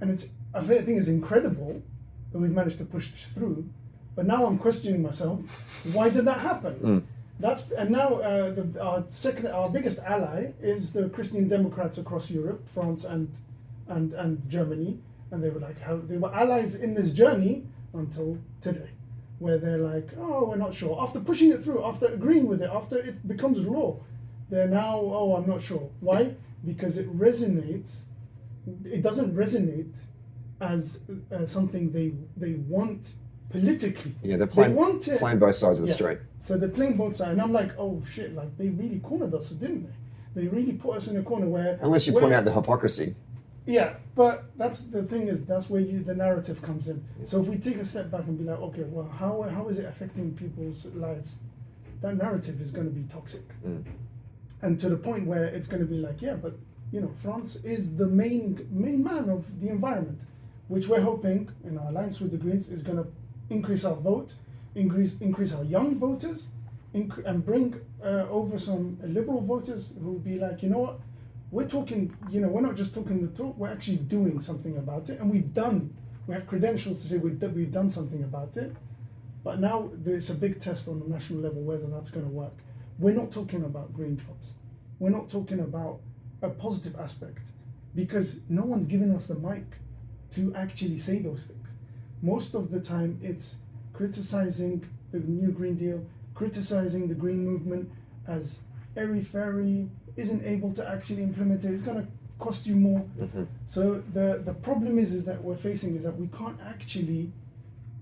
And I think it's incredible that we've managed to push this through. But now I'm questioning myself, why did that happen? Now our biggest ally is the Christian Democrats across Europe, France and Germany, and they were allies in this journey until today, where they're like, oh, we're not sure. After pushing it through, after agreeing with it, after it becomes law, they're now, oh, I'm not sure. Why? Because it resonates. It doesn't resonate as something they want politically. Yeah, they're playing both sides of the street. So they're playing both sides, and I'm like, oh shit, like they really cornered us, didn't they? They really put us in a corner where... Unless you point out the hypocrisy. Yeah, but that's the thing is, that's where the narrative comes in. Yeah. So if we take a step back and be like, okay, well, how is it affecting people's lives? That narrative is going to be toxic. And to the point where it's going to be like, yeah, but, you know, France is the main man of the environment, which we're hoping, in our alliance with the Greens, is going to increase our vote, increase our young voters, and bring over some liberal voters who will be like, you know what, we're talking, you know, we're not just talking the talk, we're actually doing something about it, and we have credentials to say we've done something about it, but now there's a big test on the national level whether that's going to work. We're not talking about green jobs. We're not talking about a positive aspect, because no one's given us the mic to actually say those things. Most of the time it's criticizing the new Green Deal, criticizing the green movement as airy-fairy, isn't able to actually implement it, it's going to cost you more. So the problem is that we're facing is that we can't actually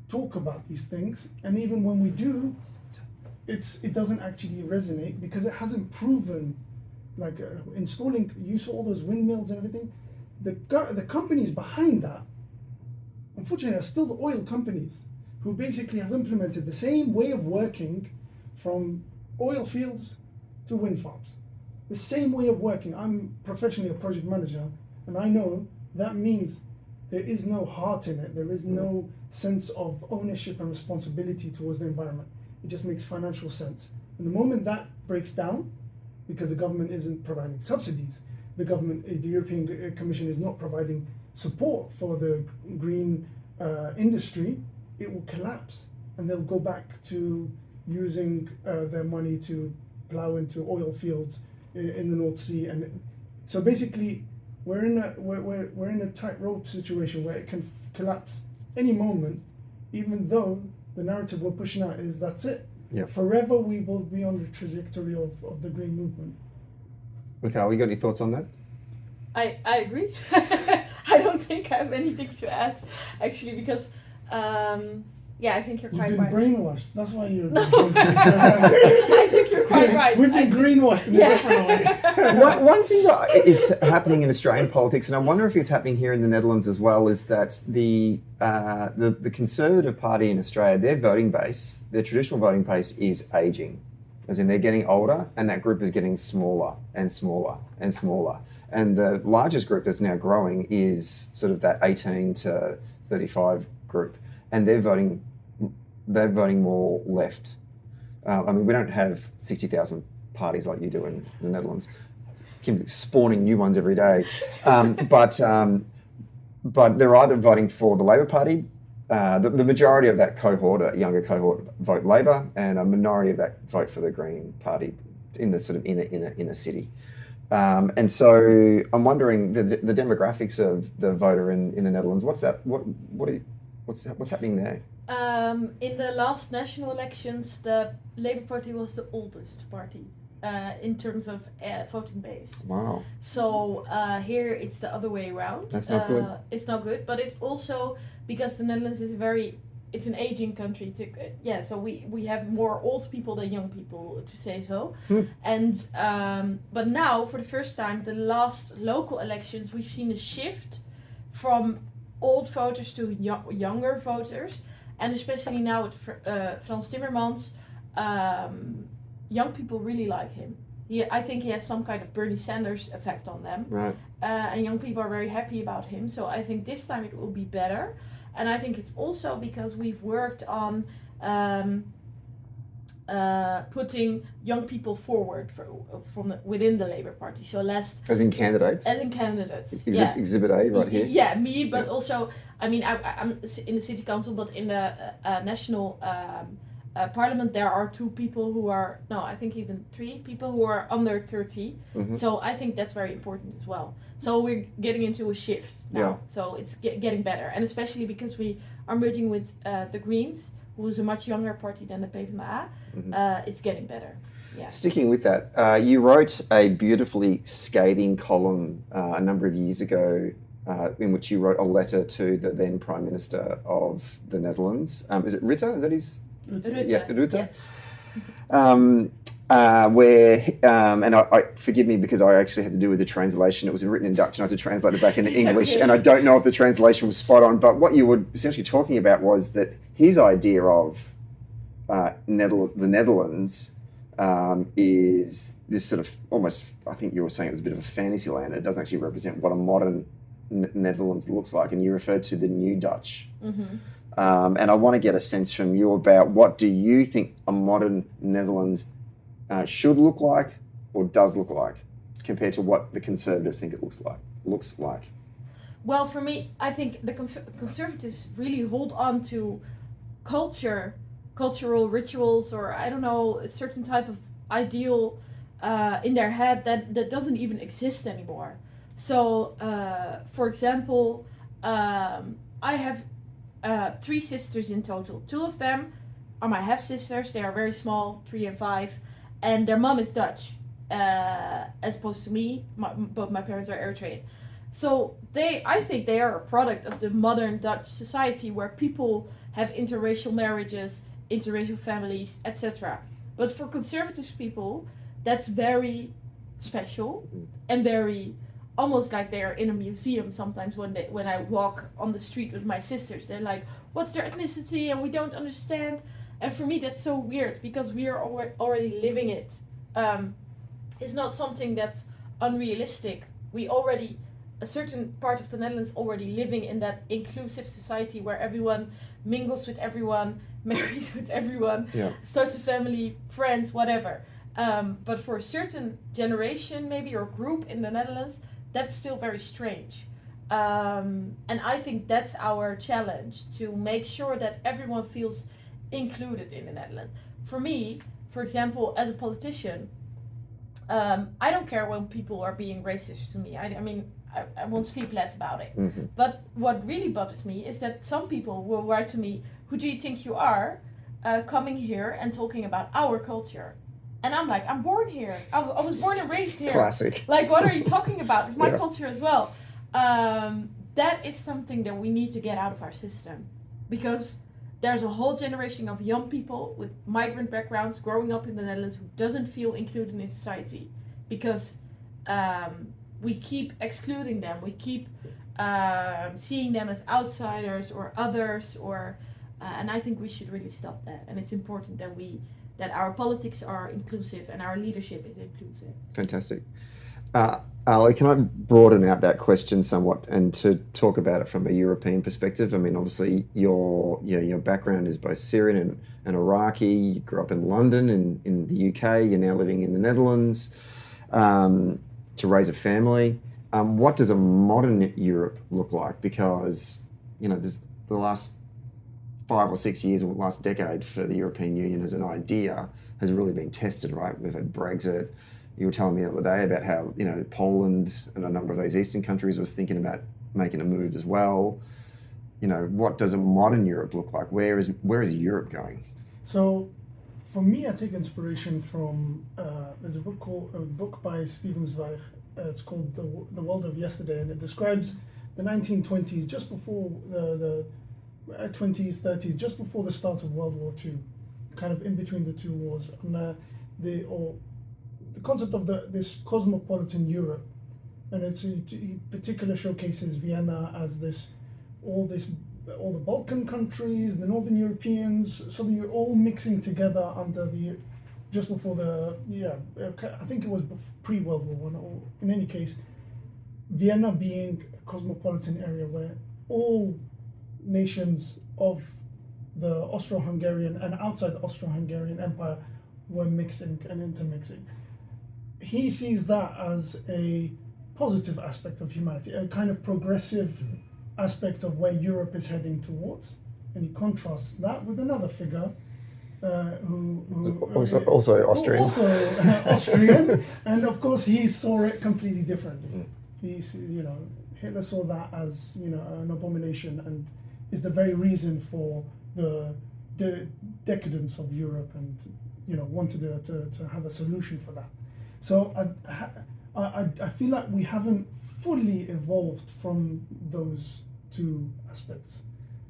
talk about these things, and even when we do, it doesn't actually resonate because it hasn't proven, like installing, you saw all those windmills and everything, the companies behind that, unfortunately, are still the oil companies who basically have implemented the same way of working from oil fields to wind farms. The same way of working. I'm professionally a project manager, and I know that means there is no heart in it. There is no sense of ownership and responsibility towards the environment. It just makes financial sense. And the moment that breaks down, because the government isn't providing subsidies, the European Commission is not providing support for the green industry, it will collapse, and they'll go back to using their money to plow into oil fields in the North Sea. And so basically we're in a tightrope situation where it can collapse any moment, even though the narrative we're pushing out is that's it. Yep. Forever we will be on the trajectory of the green movement. Mikal, you got any thoughts on that? I agree. I don't think I have anything to add, actually, because Yeah, I think you're You've quite been right. brainwashed. That's why you're. I think you're quite right. We've been greenwashed in a different way. One thing that is happening in Australian politics, and I wonder if it's happening here in the Netherlands as well, is that the Conservative Party in Australia, their voting base, their traditional voting base is ageing. As in they're getting older, and that group is getting smaller and smaller and smaller. And the largest group that's now growing is sort of that 18 to 35 group. And they're voting more left. I mean, we don't have 60,000 parties like you do in the Netherlands, spawning new ones every day. But they're either voting for the Labor Party, the majority of that cohort, that younger cohort, vote Labor, and a minority of that vote for the Green Party in the sort of inner city. And so I'm wondering the demographics of the voter in the Netherlands. What's that? What's happening there? In the last national elections, the Labour Party was the oldest party in terms of voting base. Wow. So here it's the other way around. That's not good. It's not good, but it's also because the Netherlands is it's an aging country. So we have more old people than young people, to say so. And but now, for the first time, the last local elections, we've seen a shift from old voters to younger voters, and especially now with Frans Timmermans, young people really like him. I think he has some kind of Bernie Sanders effect on them, Right. And young people are very happy about him. So I think this time it will be better, and I think it's also because we've worked on putting young people forward from within the Labour Party. So less As in candidates? as in candidates. Exhibit A right here? Yeah, me, but also, I mean, I'm in the city council, but in the national parliament, there are I think even 3 people who are under 30. Mm-hmm. So I think that's very important as well. So we're getting into a shift now. Yeah. So it's getting better. And especially because we are merging with the Greens, who is a much younger party than the PVDA, it's getting better. Yeah. Sticking with that, you wrote a beautifully scathing column a number of years ago in which you wrote a letter to the then Prime Minister of the Netherlands. Is it Rutte? Is that his? Rutte. Yeah, Rutte. Yes. Where, and I forgive me because I actually had to do with the translation. It was written in Dutch and I had to translate it back into English, okay. and I don't know if the translation was spot on, but what you were essentially talking about was that his idea of the Netherlands is this sort of almost, I think you were saying it was a bit of a fantasy land. It doesn't actually represent what a modern Netherlands looks like, and you referred to the new Dutch. Mm-hmm. And I want to get a sense from you about what do you think a modern Netherlands should look like or does look like compared to what the Conservatives think it looks like. Well, for me, I think the Conservatives really hold on to cultural rituals, or I don't know, a certain type of ideal in their head that doesn't even exist anymore. So, for example, I have 3 sisters in total. 2 of them are my half-sisters. They are very small, 3 and 5, and their mom is Dutch, as opposed to me. Both my parents are Eritrean. So I think they are a product of the modern Dutch society where people have interracial marriages, interracial families, etc. But for conservative people, that's very special and very almost like they're in a museum sometimes when I walk on the street with my sisters. They're like, what's their ethnicity? And we don't understand. And for me, that's so weird because we are already living it. It's not something that's unrealistic. A certain part of the Netherlands already living in that inclusive society where everyone mingles with everyone, marries with everyone, starts a family, friends, whatever. But for a certain generation maybe or group in the Netherlands, that's still very strange. And I think that's our challenge, to make sure that everyone feels included in the Netherlands. For me, for example, as a politician, I don't care when people are being racist to me. I mean, I won't sleep less about it. Mm-hmm. But what really bothers me is that some people will write to me, who do you think you are, coming here and talking about our culture? And I'm like, I'm born here. I was born and raised here. Classic. Like, what are you talking about? It's my culture as well. That is something that we need to get out of our system. Because there's a whole generation of young people with migrant backgrounds growing up in the Netherlands who doesn't feel included in society because we keep excluding them. We keep seeing them as outsiders or others, and I think we should really stop that. And it's important that our politics are inclusive and our leadership is inclusive. Fantastic. Ali, can I broaden out that question somewhat and to talk about it from a European perspective? I mean, obviously, your background is both Syrian and Iraqi. You grew up in London, in the UK. You're now living in the Netherlands to raise a family. What does a modern Europe look like? Because, there's the last 5 or 6 years, or last decade for the European Union as an idea has really been tested, right? We've had Brexit. You were telling me the other day about how, Poland and a number of those Eastern countries was thinking about making a move as well. What does a modern Europe look like? Where is Europe going? So, for me, I take inspiration from there's a book by Stephen Donnelly. It's called The World of Yesterday, and it describes the 1920s, just before the 20s, 30s, just before the start of World War II, kind of in between the two wars, and the concept of this cosmopolitan Europe, and it particular showcases Vienna as all the Balkan countries, the Northern Europeans, so that you're all mixing together under just before I think it was pre-World War I, or in any case, Vienna being a cosmopolitan area where all nations of the Austro-Hungarian and outside the Austro-Hungarian Empire were mixing and intermixing. He sees that as a positive aspect of humanity, a kind of progressive aspect of where Europe is heading towards, and he contrasts that with another figure who also Austrian. Austrian, and of course he saw it completely differently. Hitler saw that as an abomination, and is the very reason for the decadence of Europe, and wanted to have a solution for that. So I feel like we haven't fully evolved from those two aspects.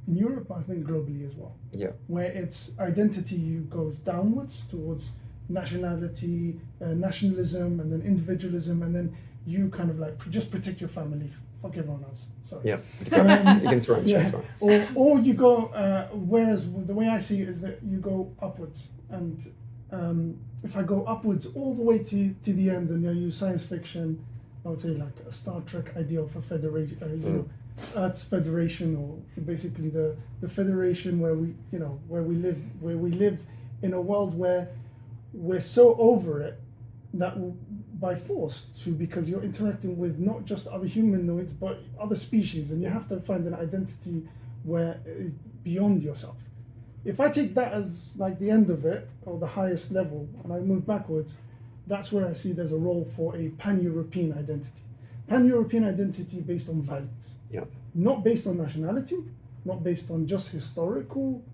In Europe, I think globally as well. Yeah. Where its identity goes downwards towards nationality, nationalism, and then individualism, and then you kind of like just protect your family, fuck everyone else. Sorry. Yeah. You can throw it. Or you go. Whereas the way I see it is that you go upwards, and if I go upwards all the way to the end, and use science fiction, I would say like a Star Trek ideal for federation, Earth's federation, or basically the federation where we live in a world where we're so over it that by force because you're interacting with not just other humanoids but other species, and you have to find an identity where it's beyond yourself. If I take that as like the end of it, or the highest level, and I move backwards, that's where I see there's a role for a pan-European identity. Pan-European identity based on values. Yeah. Not based on nationality, not based on just historical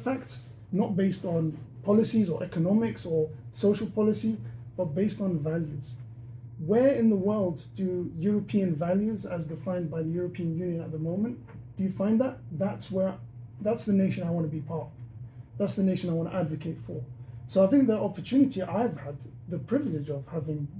facts, not based on policies or economics or social policy, but based on values. Where in the world do European values, as defined by the European Union at the moment, do you find that? That's the nation I want to be part of. That's the nation I want to advocate for. So I think the opportunity I've had, the privilege of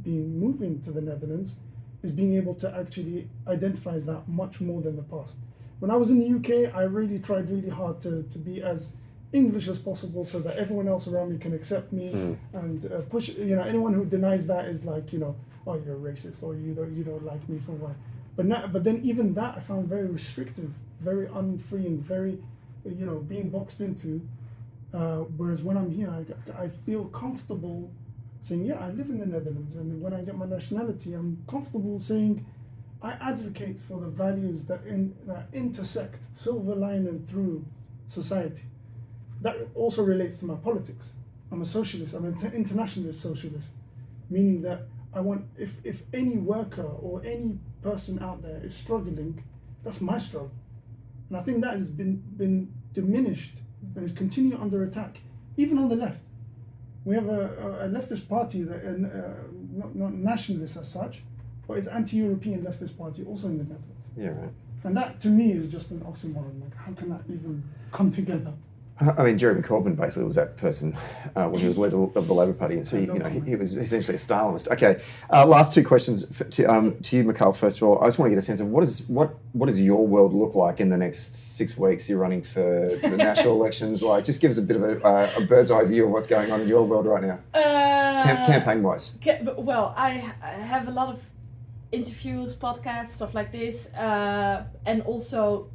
moving to the Netherlands, is being able to actually identify as that much more than the past. When I was in the UK, I really tried really hard to be as English as possible so that everyone else around me can accept me and push. Anyone who denies that is like, oh, you're racist, or you don't like me for why. But then even that I found very restrictive, very unfreeing, very, being boxed into. Whereas when I'm here, I feel comfortable saying, yeah, I live in the Netherlands, and when I get my nationality, I'm comfortable saying I advocate for the values that intersect, silver lining through society. That also relates to my politics. I'm a socialist. I'm an internationalist socialist, meaning that I want, if any worker or any person out there is struggling, that's my struggle. And I think that has been diminished and is continuing under attack, even on the left. We have a leftist party that, not nationalist as such, but it's anti-European leftist party also in the Netherlands. Yeah, right. And that to me is just an oxymoron. Like, how can that even come together? I mean, Jeremy Corbyn basically was that person when he was leader of the Labor Party, and so he was essentially a Stalinist. Okay, last two questions to you, Mikal. First of all, I just want to get a sense of what does your world look like in the next 6 weeks? You're running for the national elections. Like, just give us a bit of a bird's eye view of what's going on in your world right now, campaign wise. Well, I have a lot of interviews, podcasts, stuff like this, and also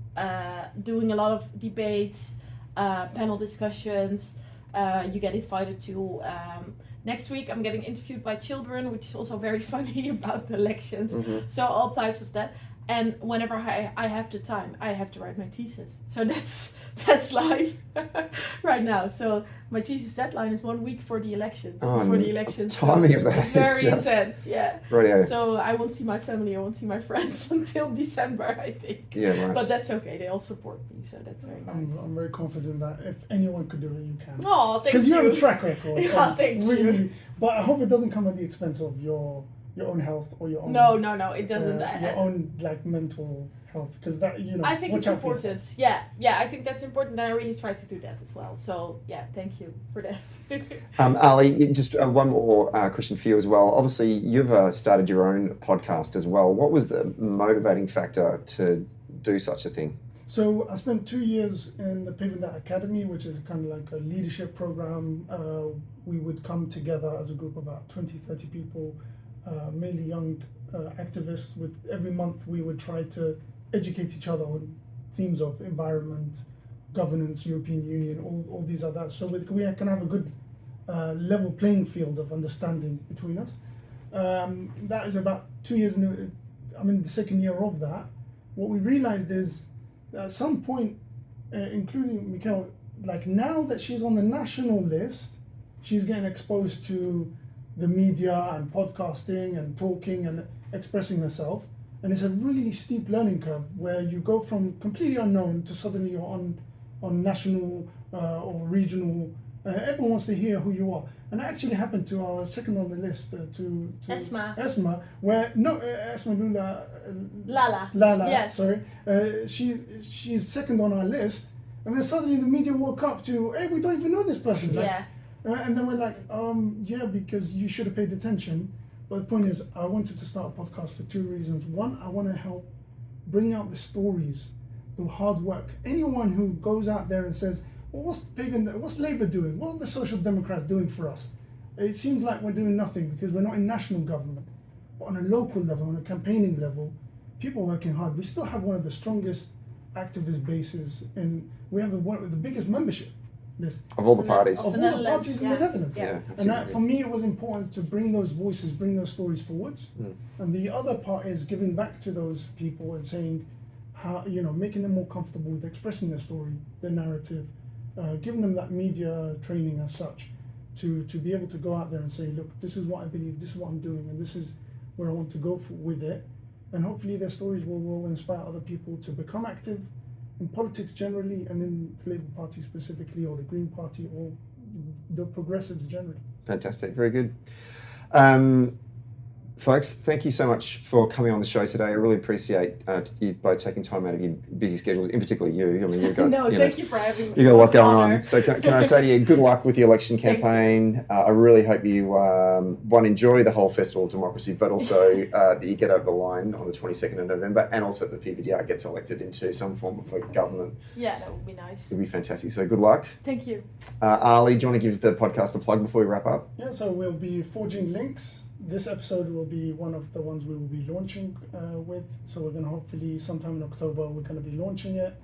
doing a lot of debates. Panel discussions. You get invited to next week. I'm getting interviewed by children, which is also very funny about the elections. Mm-hmm. So all types of that. And whenever I have the time, I have to write my thesis. So that's life right now. So my thesis deadline is 1 week for the elections. Timing of that is very just intense. Yeah. Radio. So I won't see my family. I won't see my friends until December, I think. Yeah, right. But that's okay. They all support me, so that's very nice. I'm very confident that if anyone could do it, you can. Oh, thank you. Because you have a track record. Yeah, thank you. But I hope it doesn't come at the expense of your own health or your own. No, it doesn't. Your own mental health, because that I think it's important. Yeah, I think that's important, and I really try to do that as well. So yeah, thank you for that. Ali, just one more question for you as well. Obviously, you've started your own podcast as well. What was the motivating factor to do such a thing? So I spent 2 years in the PVDA Academy, which is kind of like a leadership program. We would come together as a group of about 20, 30 people, mainly young activists. Every month we would try to educate each other on themes of environment, governance, European Union, all these other. So we can have a good level playing field of understanding between us. That is about 2 years I'm in the second year of that. What we realized is at some point, including Mikal, like now that she's on the national list, she's getting exposed to the media and podcasting and talking and expressing herself. And it's a really steep learning curve where you go from completely unknown to suddenly you're on national or regional. Everyone wants to hear who you are. And that actually happened to our second on the list, to Esma, where Esma Lala, yes. Sorry, she's second on our list, and then suddenly the media woke up to, hey, we don't even know this person. Yeah. And then we're like, yeah, because you should have paid attention. But the point is, I wanted to start a podcast for two reasons. One, I want to help bring out the stories, the hard work. Anyone who goes out there and says, well, what's Labour doing? What are the Social Democrats doing for us? It seems like we're doing nothing because we're not in national government. But on a local level, on a campaigning level, people are working hard. We still have one of the strongest activist bases, and we have one of the biggest membership list of all the parties. Of all the parties in the Netherlands. Yeah. And that, for me, it was important to bring those voices, bring those stories forwards. And the other part is giving back to those people and saying how, making them more comfortable with expressing their story, their narrative, giving them that media training as such to be able to go out there and say, look, this is what I believe, this is what I'm doing, and this is where I want to go with it. And hopefully their stories will inspire other people to become active in politics generally, and in the Labour Party specifically, or the Green Party, or the progressives generally. Fantastic, very good. Folks, thank you so much for coming on the show today. I really appreciate you both taking time out of your busy schedules, in particular you. I mean, you've got thank you for having me. You've got a lot going on. So can I say to you, good luck with the election campaign. I really hope you, one, enjoy the whole Festival of Democracy, but also that you get over the line on the 22nd of November, and also that the PVDA gets elected into some form of government. Yeah, that would be nice. It would be fantastic. So good luck. Thank you. Ali, do you want to give the podcast a plug before we wrap up? Yeah, so we'll be forging links. This episode will be one of the ones we will be launching with. So we're going to hopefully sometime in October, we're going to be launching it.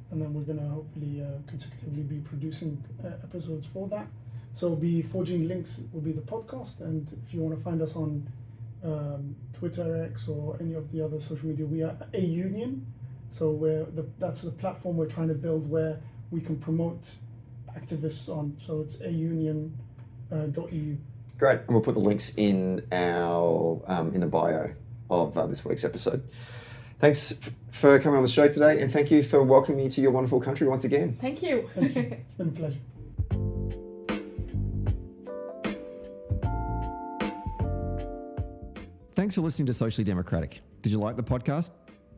And then we're going to hopefully consecutively be producing episodes for that. So be forging links will be the podcast. And if you want to find us on Twitter, X, or any of the other social media, we are aunion. So that's the platform we're trying to build where we can promote activists on. So it's aunion.eu. Great, and we'll put the links in our in the bio of this week's episode. Thanks for coming on the show today, and thank you for welcoming me to your wonderful country once again. Thank you. Thank you. It's been a pleasure. Thanks for listening to Socially Democratic. Did you like the podcast?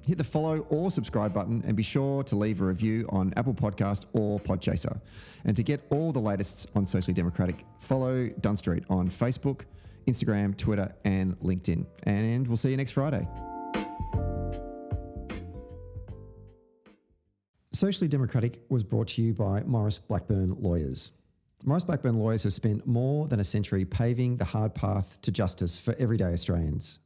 hit the follow or subscribe button and be sure to leave a review on Apple Podcast or Podchaser. And to get all the latest on Socially Democratic, follow Dunn Street on Facebook, Instagram, Twitter and LinkedIn. And we'll see you next Friday. Socially Democratic was brought to you by Maurice Blackburn Lawyers. Maurice Blackburn Lawyers have spent more than a century paving the hard path to justice for everyday Australians.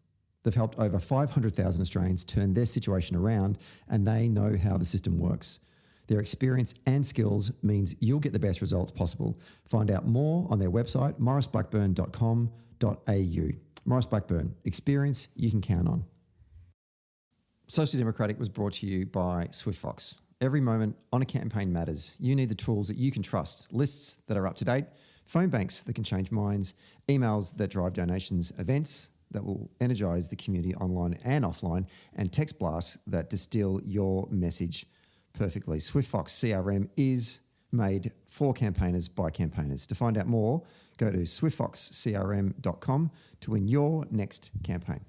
They've helped over 500,000 Australians turn their situation around, and they know how the system works. Their experience and skills means you'll get the best results possible. Find out more on their website, mauriceblackburn.com.au. Maurice Blackburn, experience you can count on. Socially Democratic was brought to you by SwiftFox. Every moment on a campaign matters. You need the tools that you can trust, lists that are up to date, phone banks that can change minds, emails that drive donations, events that will energise the community online and offline, and text blasts that distill your message perfectly. SwiftFox CRM is made for campaigners by campaigners. To find out more, go to swiftfoxcrm.com to win your next campaign.